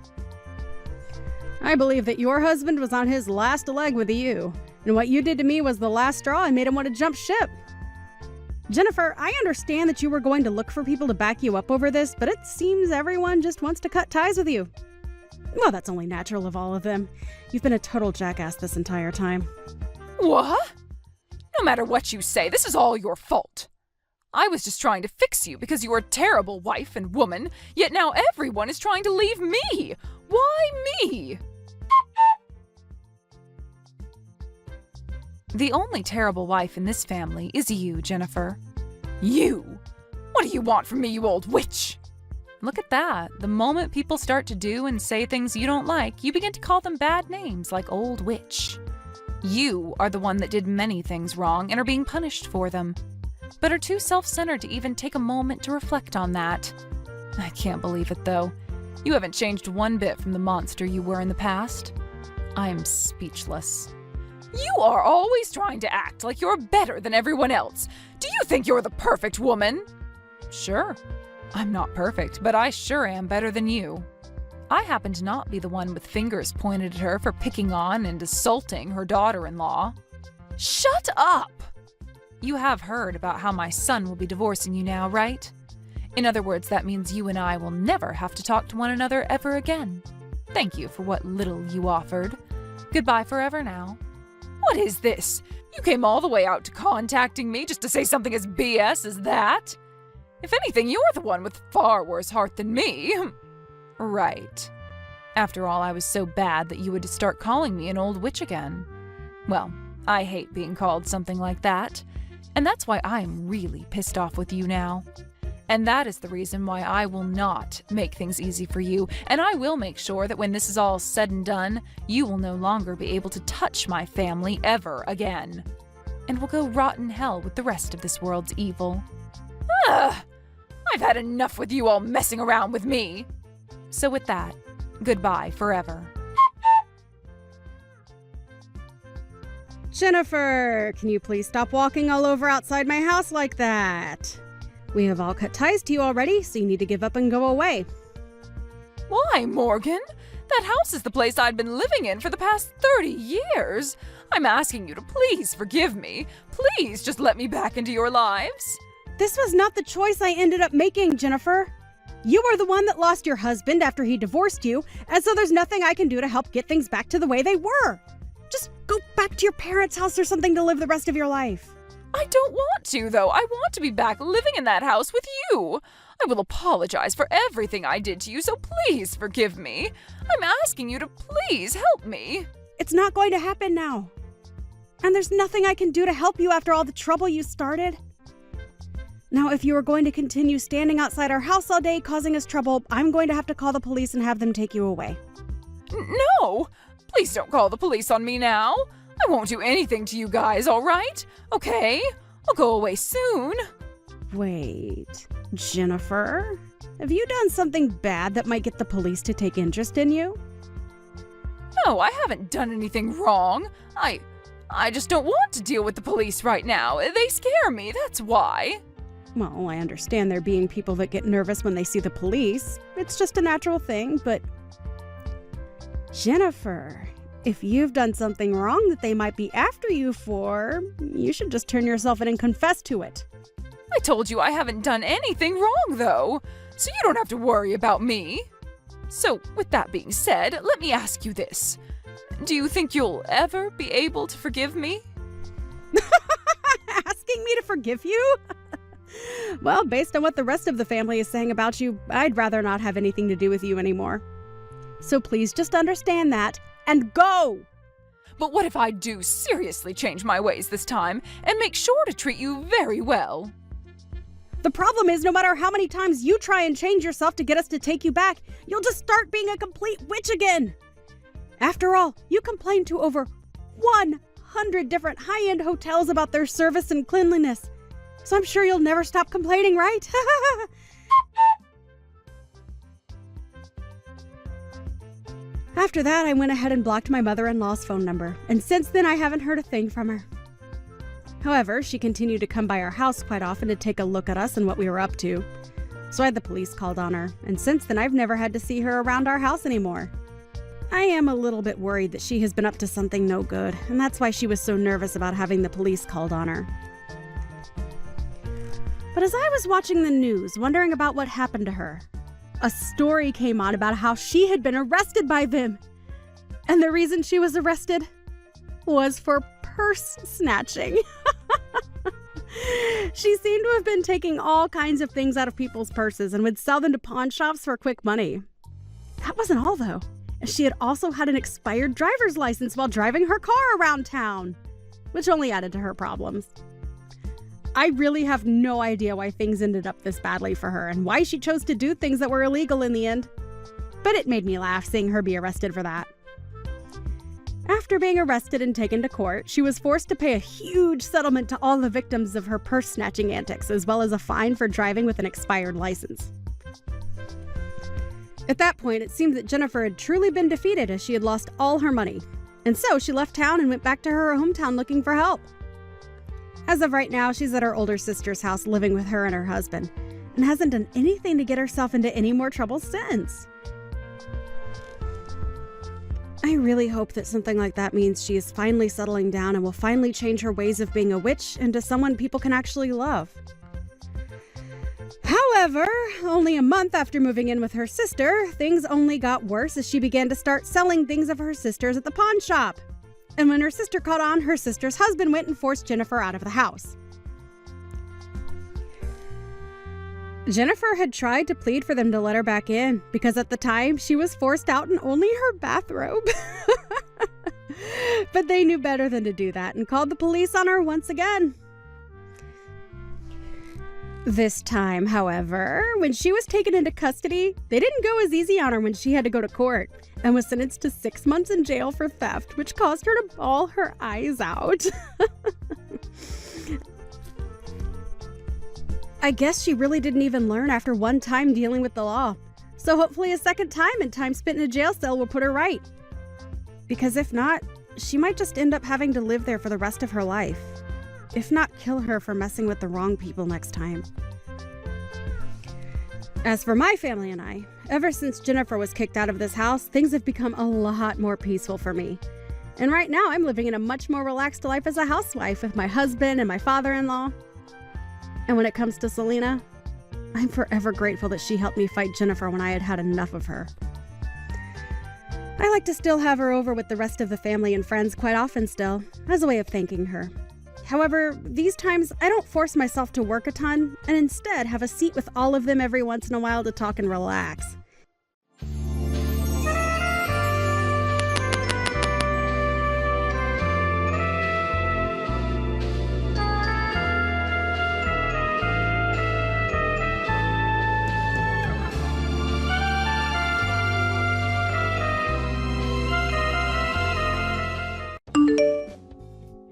I believe that your husband was on his last leg with you, And what you did to me was the last straw and made him want to jump ship. Jennifer, I understand that you were going to look for people to back you up over this, but it seems everyone just wants to cut ties with you. Well, that's only natural of all of them. You've been a total jackass this entire time. What? No matter what you say, this is all your fault. I was just trying to fix you because you were a terrible wife and woman, yet now everyone is trying to leave me. Why me? The only terrible wife in this family is you, Jennifer. You? What do you want from me, you old witch? Look at that. The moment people start to do and say things you don't like, you begin to call them bad names like old witch. You are the one that did many things wrong and are being punished for them, but are too self-centered to even take a moment to reflect on that. I can't believe it, though. You haven't changed one bit from the monster you were in the past. I am speechless. You are always trying to act like you're better than everyone else. Do you think you're the perfect woman? Sure. I'm not perfect, but I sure am better than you. I happen to not be the one with fingers pointed at her for picking on and assaulting her daughter-in-law. Shut up! You have heard about how my son will be divorcing you now, right? In other words, that means you and I will never have to talk to one another ever again. Thank you for what little you offered. Goodbye forever now. What is this? You came all the way out to contacting me just to say something as BS as that? If anything, you're the one with far worse heart than me. Right. After all, I was so bad that you would start calling me an old witch again. Well, I hate being called something like that, and that's why I'm really pissed off with you now. And that is the reason why I will not make things easy for you, and I will make sure that when this is all said and done, you will no longer be able to touch my family ever again. And will go rot in hell with the rest of this world's evil. Ugh! I've had enough with you all messing around with me. So with that, goodbye forever. Jennifer, can you please stop walking all over outside my house like that? We have all cut ties to you already, so you need to give up and go away. Why, Morgan? That house is the place I'd been living in for the past 30 years. I'm asking you to please forgive me. Please just let me back into your lives. This was not the choice I ended up making, Jennifer. You were the one that lost your husband after he divorced you, and so there's nothing I can do to help get things back to the way they were. Just go back to your parents' house or something to live the rest of your life. I don't want to, though. I want to be back living in that house with you. I will apologize for everything I did to you, so please forgive me. I'm asking you to please help me. It's not going to happen now. And there's nothing I can do to help you after all the trouble you started. Now, if you are going to continue standing outside our house all day causing us trouble, I'm going to have to call the police and have them take you away. No! Please don't call the police on me now. I won't do anything to you guys, all right? Okay? I'll go away soon. Wait, Jennifer? Have you done something bad that might get the police to take interest in you? No, I haven't done anything wrong. I just don't want to deal with the police right now. They scare me, that's why. Well, I understand there being people that get nervous when they see the police. It's just a natural thing, but... Jennifer, if you've done something wrong that they might be after you for, you should just turn yourself in and confess to it. I told you I haven't done anything wrong, though, so you don't have to worry about me. So, with that being said, let me ask you this. Do you think you'll ever be able to forgive me? Asking me to forgive you? Well, based on what the rest of the family is saying about you, I'd rather not have anything to do with you anymore. So please just understand that and go! But what if I do seriously change my ways this time and make sure to treat you very well? The problem is, no matter how many times you try and change yourself to get us to take you back, you'll just start being a complete witch again. After all, you complained to over 100 different high-end hotels about their service and cleanliness. So I'm sure you'll never stop complaining, right? After that, I went ahead and blocked my mother-in-law's phone number, and since then I haven't heard a thing from her. However, she continued to come by our house quite often to take a look at us and what we were up to. So I had the police called on her, and since then I've never had to see her around our house anymore. I am a little bit worried that she has been up to something no good, and that's why she was so nervous about having the police called on her. But as I was watching the news, wondering about what happened to her, a story came on about how she had been arrested by them. And the reason she was arrested was for purse snatching. She seemed to have been taking all kinds of things out of people's purses and would sell them to pawn shops for quick money. That wasn't all, though. She had also had an expired driver's license while driving her car around town, which only added to her problems. I really have no idea why things ended up this badly for her and why she chose to do things that were illegal in the end. But it made me laugh seeing her be arrested for that. After being arrested and taken to court, she was forced to pay a huge settlement to all the victims of her purse snatching antics, as well as a fine for driving with an expired license. At that point, it seemed that Jennifer had truly been defeated as she had lost all her money. And so she left town and went back to her hometown looking for help. As of right now, she's at her older sister's house living with her and her husband, and hasn't done anything to get herself into any more trouble since. I really hope that something like that means she is finally settling down and will finally change her ways of being a witch into someone people can actually love. However, only a month after moving in with her sister, things only got worse as she began to start selling things of her sister's at the pawn shop. And when her sister caught on, her sister's husband went and forced Jennifer out of the house. Jennifer had tried to plead for them to let her back in because at the time she was forced out in only her bathrobe. But they knew better than to do that and called the police on her once again. This time, however, when she was taken into custody, they didn't go as easy on her when she had to go to court and was sentenced to 6 months in jail for theft, which caused her to bawl her eyes out. I guess she really didn't even learn after one time dealing with the law. So hopefully a second time and time spent in a jail cell will put her right. Because if not, she might just end up having to live there for the rest of her life. If not, kill her for messing with the wrong people next time. As for my family and I, ever since Jennifer was kicked out of this house, things have become a lot more peaceful for me. And right now, I'm living in a much more relaxed life as a housewife with my husband and my father-in-law. And when it comes to Selena, I'm forever grateful that she helped me fight Jennifer when I had had enough of her. I like to still have her over with the rest of the family and friends quite often still, as a way of thanking her. However, these times I don't force myself to work a ton, and instead have a seat with all of them every once in a while to talk and relax.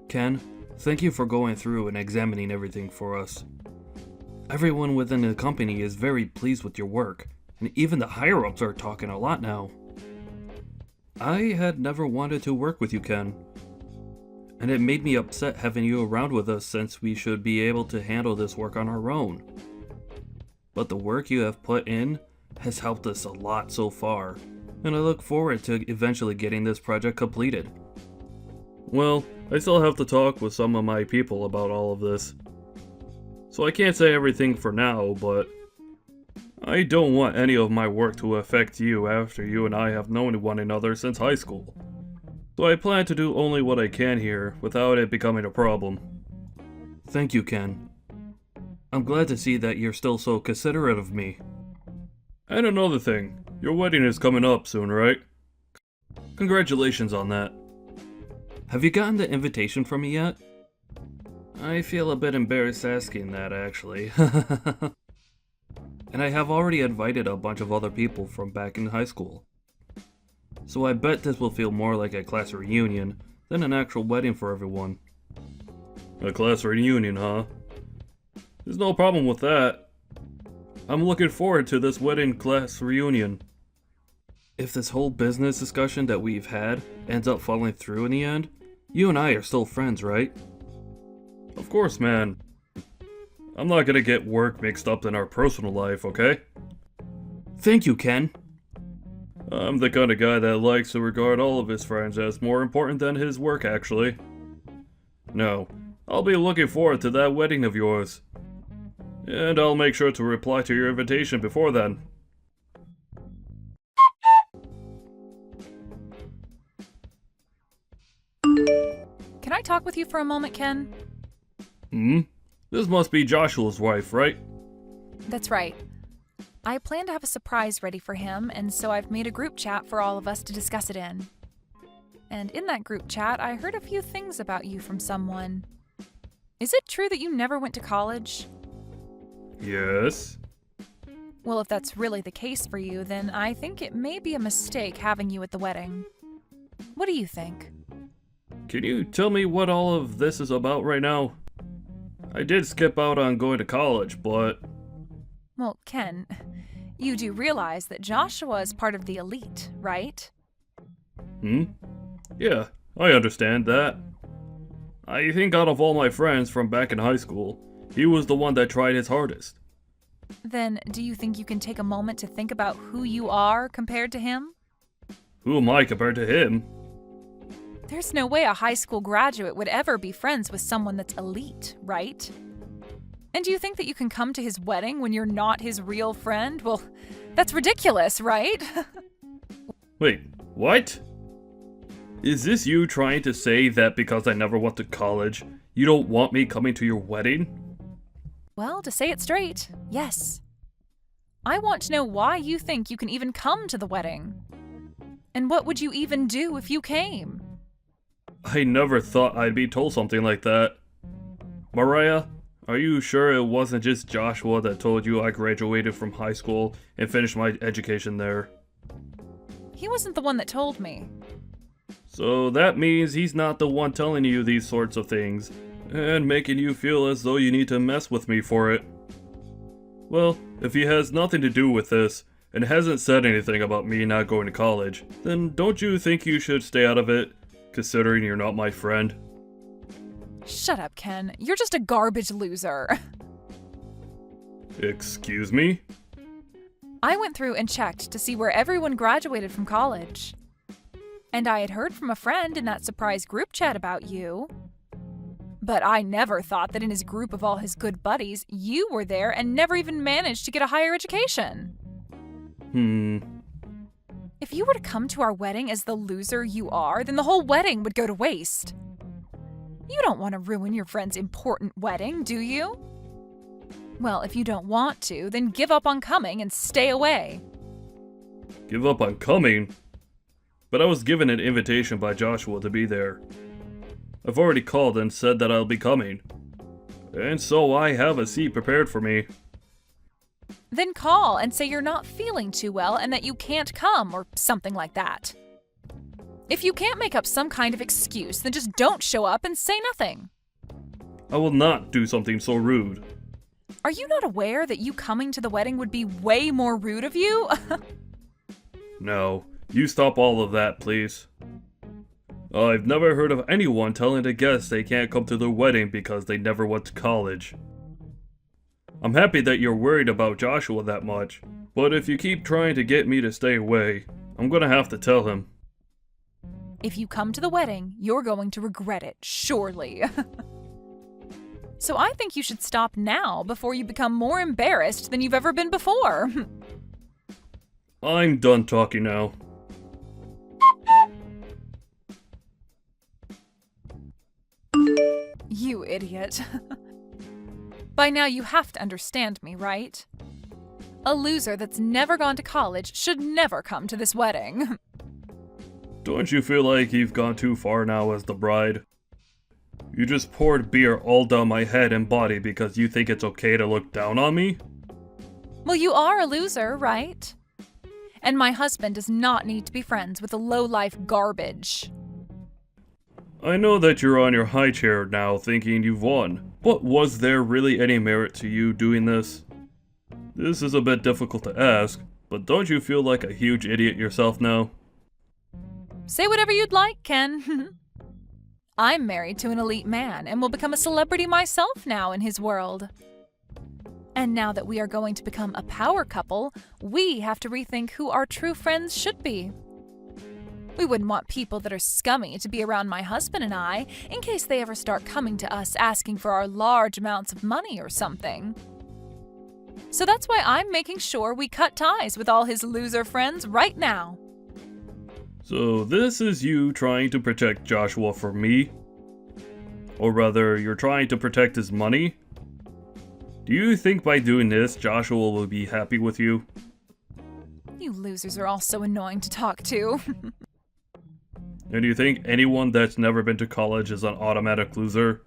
Ken, thank you for going through and examining everything for us. Everyone within the company is very pleased with your work, and even the higher-ups are talking a lot now. I had never wanted to work with you, Ken, and it made me upset having you around with us since we should be able to handle this work on our own. But the work you have put in has helped us a lot so far, and I look forward to eventually getting this project completed. Well, I still have to talk with some of my people about all of this. So I can't say everything for now, but I don't want any of my work to affect you after you and I have known one another since high school. So I plan to do only what I can here without it becoming a problem. Thank you, Ken. I'm glad to see that you're still so considerate of me. And another thing, your wedding is coming up soon, right? Congratulations on that. Have you gotten the invitation from me yet? I feel a bit embarrassed asking that, actually. And I have already invited a bunch of other people from back in high school. So I bet this will feel more like a class reunion than an actual wedding for everyone. A class reunion, huh? There's no problem with that. I'm looking forward to this wedding class reunion. If this whole business discussion that we've had ends up falling through in the end, you and I are still friends, right? Of course, man. I'm not gonna get work mixed up in our personal life, okay? Thank you, Ken. I'm the kind of guy that likes to regard all of his friends as more important than his work, actually. No, I'll be looking forward to that wedding of yours. And I'll make sure to reply to your invitation before then. Can I talk with you for a moment, Ken? This must be Joshua's wife, right? That's right. I plan to have a surprise ready for him, and so I've made a group chat for all of us to discuss it in. And in that group chat, I heard a few things about you from someone. Is it true that you never went to college? Yes. Well, if that's really the case for you, then I think it may be a mistake having you at the wedding. What do you think? Can you tell me what all of this is about right now? I did skip out on going to college, but... Well, Ken, you do realize that Joshua is part of the elite, right? Yeah, I understand that. I think out of all my friends from back in high school, he was the one that tried his hardest. Then, do you think you can take a moment to think about who you are compared to him? Who am I compared to him? There's no way a high school graduate would ever be friends with someone that's elite, right? And do you think that you can come to his wedding when you're not his real friend? Well, that's ridiculous, right? Wait, what? Is this you trying to say that because I never went to college, you don't want me coming to your wedding? Well, to say it straight, yes. I want to know why you think you can even come to the wedding. And what would you even do if you came? I never thought I'd be told something like that. Mariah, are you sure it wasn't just Joshua that told you I graduated from high school and finished my education there? He wasn't the one that told me. So that means he's not the one telling you these sorts of things, and making you feel as though you need to mess with me for it. Well, if he has nothing to do with this, and hasn't said anything about me not going to college, then don't you think you should stay out of it, considering you're not my friend? Shut up, Ken. You're just a garbage loser. Excuse me? I went through and checked to see where everyone graduated from college. And I had heard from a friend in that surprise group chat about you. But I never thought that in his group of all his good buddies, you were there and never even managed to get a higher education. If you were to come to our wedding as the loser you are, then the whole wedding would go to waste. You don't want to ruin your friend's important wedding, do you? Well, if you don't want to, then give up on coming and stay away. Give up on coming? But I was given an invitation by Joshua to be there. I've already called and said that I'll be coming. And so I have a seat prepared for me. Then call and say you're not feeling too well and that you can't come or something like that. If you can't make up some kind of excuse, then just don't show up and say nothing. I will not do something so rude. Are you not aware that you coming to the wedding would be way more rude of you? No, you stop all of that, please. I've never heard of anyone telling a guest they can't come to their wedding because they never went to college. I'm happy that you're worried about Joshua that much, but if you keep trying to get me to stay away, I'm gonna have to tell him. If you come to the wedding, you're going to regret it, surely. So I think you should stop now before you become more embarrassed than you've ever been before. I'm done talking now. You idiot. By now you have to understand me, right? A loser that's never gone to college should never come to this wedding. Don't you feel like you've gone too far now as the bride? You just poured beer all down my head and body because you think it's okay to look down on me? Well, you are a loser, right? And my husband does not need to be friends with a low-life garbage. I know that you're on your high chair now thinking you've won, but was there really any merit to you doing this? This is a bit difficult to ask, but don't you feel like a huge idiot yourself now? Say whatever you'd like, Ken. I'm married to an elite man and will become a celebrity myself now in his world. And now that we are going to become a power couple, we have to rethink who our true friends should be. We wouldn't want people that are scummy to be around my husband and I in case they ever start coming to us asking for our large amounts of money or something. So that's why I'm making sure we cut ties with all his loser friends right now. So this is you trying to protect Joshua from me? Or rather, you're trying to protect his money? Do you think by doing this, Joshua will be happy with you? You losers are all so annoying to talk to. And do you think anyone that's never been to college is an automatic loser?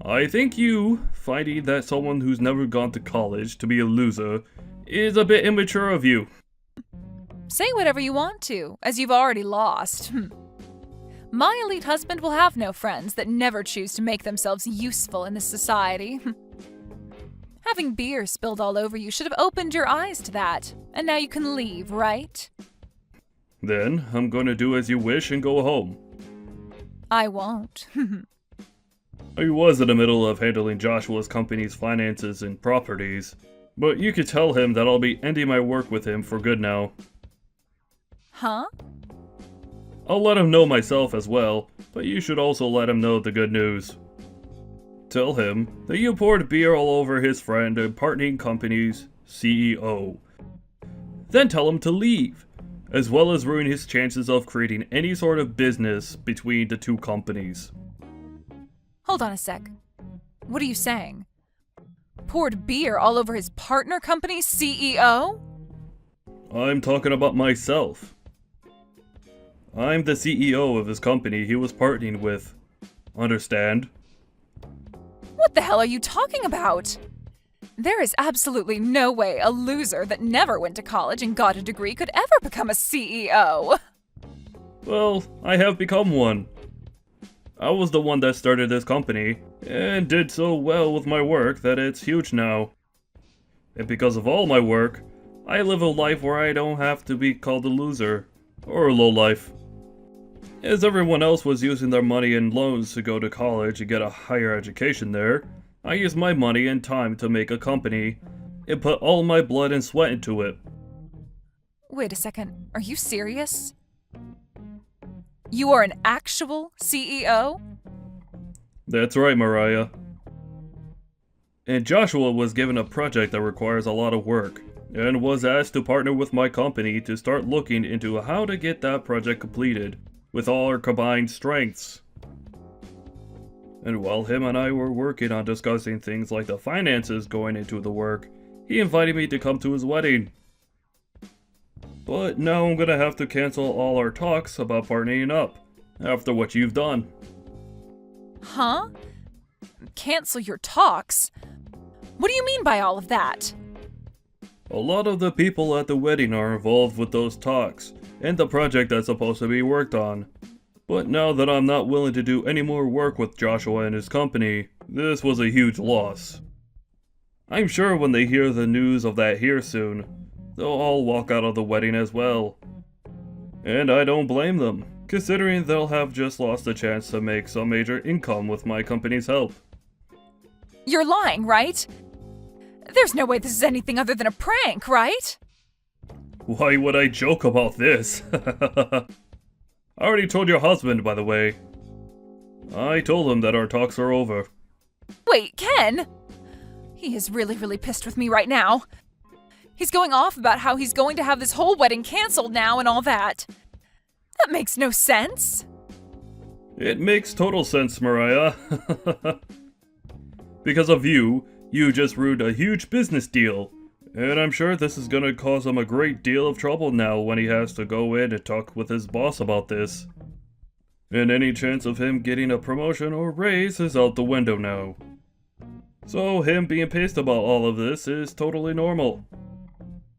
I think you, finding that someone who's never gone to college to be a loser, is a bit immature of you. Say whatever you want to, as you've already lost. My elite husband will have no friends that never choose to make themselves useful in this society. Having beer spilled all over you should have opened your eyes to that, and now you can leave, right? Then, I'm gonna do as you wish and go home. I won't. I was in the middle of handling Joshua's company's finances and properties, but you could tell him that I'll be ending my work with him for good now. Huh? I'll let him know myself as well, but you should also let him know the good news. Tell him that you poured beer all over his friend and partnering company's CEO. Then tell him to leave, as well as ruin his chances of creating any sort of business between the two companies. Hold on a sec. What are you saying? Poured beer all over his partner company's CEO? I'm talking about myself. I'm the CEO of his company he was partnering with. Understand? What the hell are you talking about? There is absolutely no way a loser that never went to college and got a degree could ever become a CEO. Well, I have become one. I was the one that started this company, and did so well with my work that it's huge now. And because of all my work, I live a life where I don't have to be called a loser, or a lowlife. As everyone else was using their money and loans to go to college and get a higher education there, I used my money and time to make a company, and put all my blood and sweat into it. Wait a second, are you serious? You are an actual CEO? That's right, Mariah. And Joshua was given a project that requires a lot of work, and was asked to partner with my company to start looking into how to get that project completed, with all our combined strengths. And while him and I were working on discussing things like the finances going into the work, he invited me to come to his wedding. But now I'm gonna have to cancel all our talks about partnering up, after what you've done. Huh? Cancel your talks? What do you mean by all of that? A lot of the people at the wedding are involved with those talks, and the project that's supposed to be worked on. But now that I'm not willing to do any more work with Joshua and his company, this was a huge loss. I'm sure when they hear the news of that here soon, they'll all walk out of the wedding as well. And I don't blame them, considering they'll have just lost a chance to make some major income with my company's help. You're lying, right? There's no way this is anything other than a prank, right? Why would I joke about this? I already told your husband, by the way. I told him that our talks are over. Wait, Ken? He is really pissed with me right now. He's going off about how he's going to have this whole wedding canceled now and all that. That makes no sense. It makes total sense, Mariah. Because of you, you just ruined a huge business deal. And I'm sure this is gonna cause him a great deal of trouble now when he has to go in and talk with his boss about this. And any chance of him getting a promotion or raise is out the window now. So him being pissed about all of this is totally normal.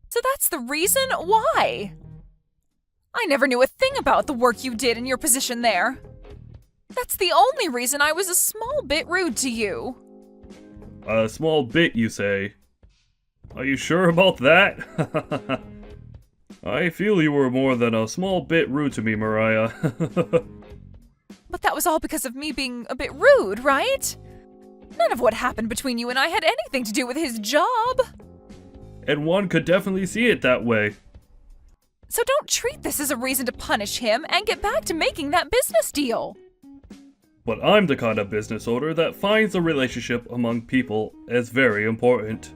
So that's the reason? Why? I never knew a thing about the work you did in your position there. That's the only reason I was a small bit rude to you. A small bit, you say? Are you sure about that? I feel you were more than a small bit rude to me, Mariah. But that was all because of me being a bit rude, right? None of what happened between you and I had anything to do with his job. And one could definitely see it that way. So don't treat this as a reason to punish him and get back to making that business deal. But I'm the kind of business owner that finds a relationship among people as very important.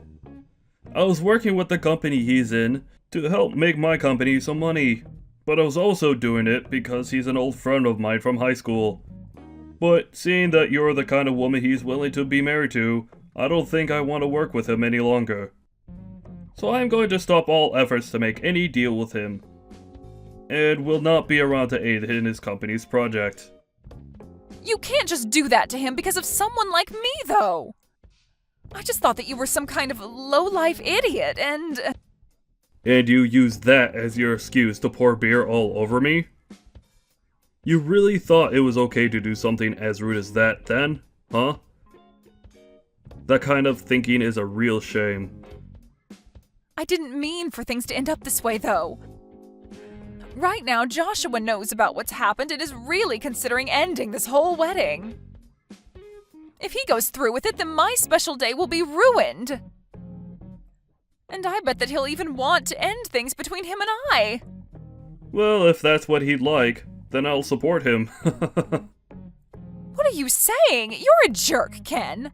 I was working with the company he's in to help make my company some money, but I was also doing it because he's an old friend of mine from high school. But seeing that you're the kind of woman he's willing to be married to, I don't think I want to work with him any longer. So I'm going to stop all efforts to make any deal with him, and will not be around to aid in his company's project. You can't just do that to him because of someone like me, though. I just thought that you were some kind of low-life idiot, and... And you used that as your excuse to pour beer all over me? You really thought it was okay to do something as rude as that then, huh? That kind of thinking is a real shame. I didn't mean for things to end up this way, though. Right now, Joshua knows about what's happened and is really considering ending this whole wedding. If he goes through with it, then my special day will be ruined. And I bet that he'll even want to end things between him and I. Well, if that's what he'd like, then I'll support him. What are you saying? You're a jerk, Ken.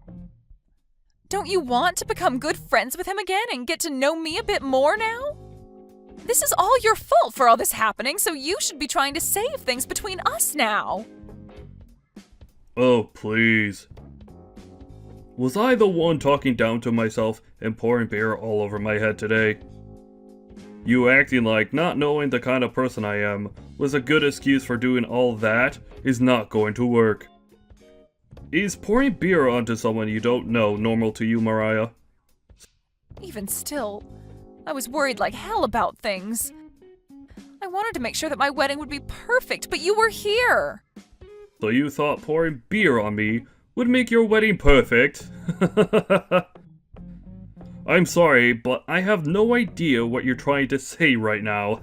Don't you want to become good friends with him again and get to know me a bit more now? This is all your fault for all this happening, so you should be trying to save things between us now. Oh, please. Was I the one talking down to myself and pouring beer all over my head today? You acting like not knowing the kind of person I am was a good excuse for doing all that is not going to work. Is pouring beer onto someone you don't know normal to you, Mariah? Even still, I was worried like hell about things. I wanted to make sure that my wedding would be perfect, but you were here. So you thought pouring beer on me would make your wedding perfect? I'm sorry, but I have no idea what you're trying to say right now.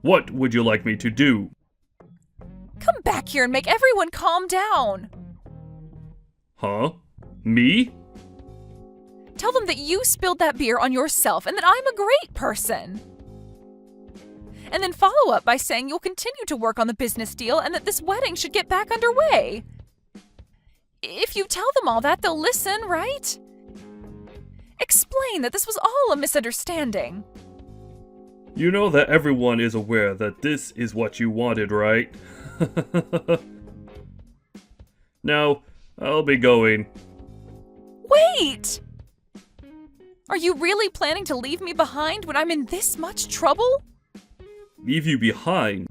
What would you like me to do? Come back here and make everyone calm down. Huh? Me? Tell them that you spilled that beer on yourself and that I'm a great person. And then follow up by saying you'll continue to work on the business deal and that this wedding should get back underway. If you tell them all that, they'll listen, right? Explain that this was all a misunderstanding. You know that everyone is aware that this is what you wanted, right? Now, I'll be going. Wait! Are you really planning to leave me behind when I'm in this much trouble? Leave you behind?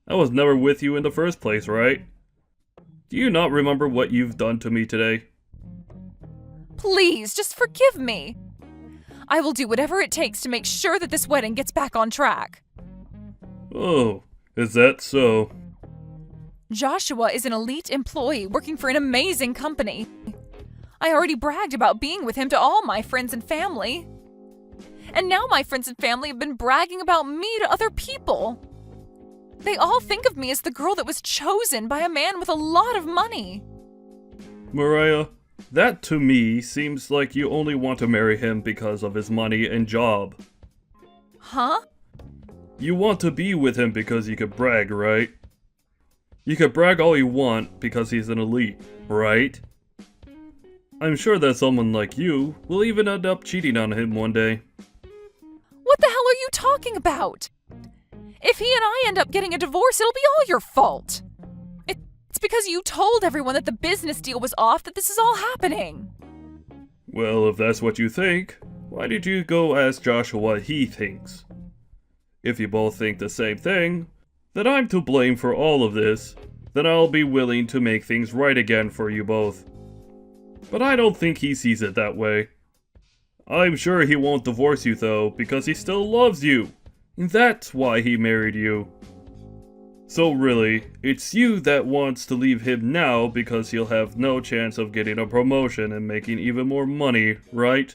I was never with you in the first place, right? Do you not remember what you've done to me today? Please, just forgive me. I will do whatever it takes to make sure that this wedding gets back on track. Oh, is that so? Joshua is an elite employee working for an amazing company. I already bragged about being with him to all my friends and family. And now my friends and family have been bragging about me to other people. They all think of me as the girl that was chosen by a man with a lot of money. Mariah, that to me seems like you only want to marry him because of his money and job. Huh? You want to be with him because you could brag, right? You could brag all you want because he's an elite, right? I'm sure that someone like you will even end up cheating on him one day. What the hell are you talking about? If he and I end up getting a divorce, it'll be all your fault. It's because you told everyone that the business deal was off that this is all happening. Well, if that's what you think, why did you go ask Joshua what he thinks? If you both think the same thing, that I'm to blame for all of this, then I'll be willing to make things right again for you both. But I don't think he sees it that way. I'm sure he won't divorce you though, because he still loves you. And that's why he married you. So really, it's you that wants to leave him now because he'll have no chance of getting a promotion and making even more money, right?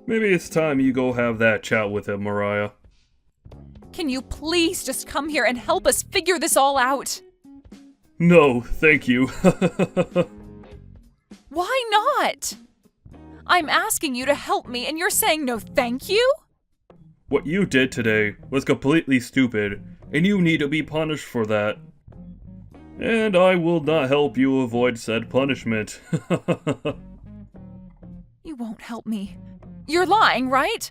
Maybe it's time you go have that chat with him, Mariah. Can you please just come here and help us figure this all out? No, thank you. Why not? I'm asking you to help me and you're saying no thank you? What you did today was completely stupid, and you need to be punished for that. And I will not help you avoid said punishment. You won't help me. You're lying, right?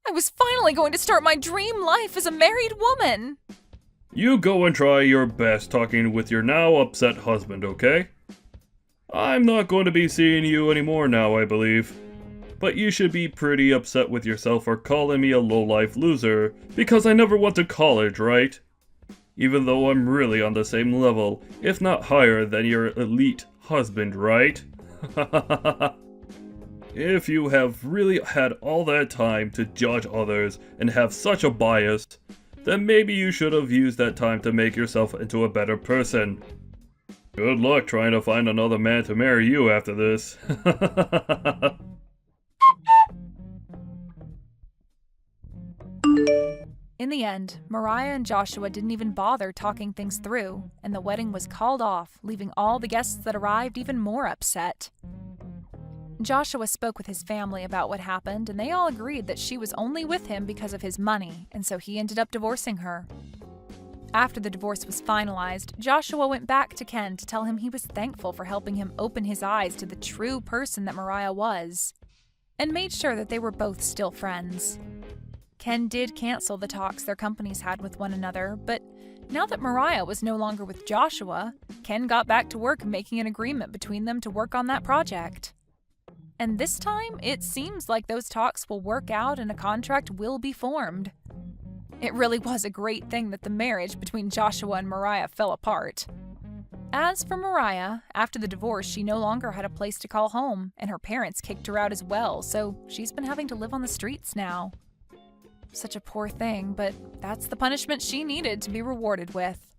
I was finally going to start my dream life as a married woman. You go and try your best talking with your now upset husband, okay? I'm not going to be seeing you anymore now, I believe. But you should be pretty upset with yourself for calling me a low-life loser, because I never went to college, right? Even though I'm really on the same level, if not higher than your elite husband, right? If you have really had all that time to judge others and have such a bias, then maybe you should have used that time to make yourself into a better person. Good luck trying to find another man to marry you after this. In the end, Mariah and Joshua didn't even bother talking things through, and the wedding was called off, leaving all the guests that arrived even more upset. Joshua spoke with his family about what happened, and they all agreed that she was only with him because of his money, and so he ended up divorcing her. After the divorce was finalized, Joshua went back to Ken to tell him he was thankful for helping him open his eyes to the true person that Mariah was, and made sure that they were both still friends. Ken did cancel the talks their companies had with one another, but now that Mariah was no longer with Joshua, Ken got back to work making an agreement between them to work on that project. And this time, it seems like those talks will work out and a contract will be formed. It really was a great thing that the marriage between Joshua and Mariah fell apart. As for Mariah, after the divorce, she no longer had a place to call home, and her parents kicked her out as well, so she's been having to live on the streets now. Such a poor thing, but that's the punishment she needed to be rewarded with.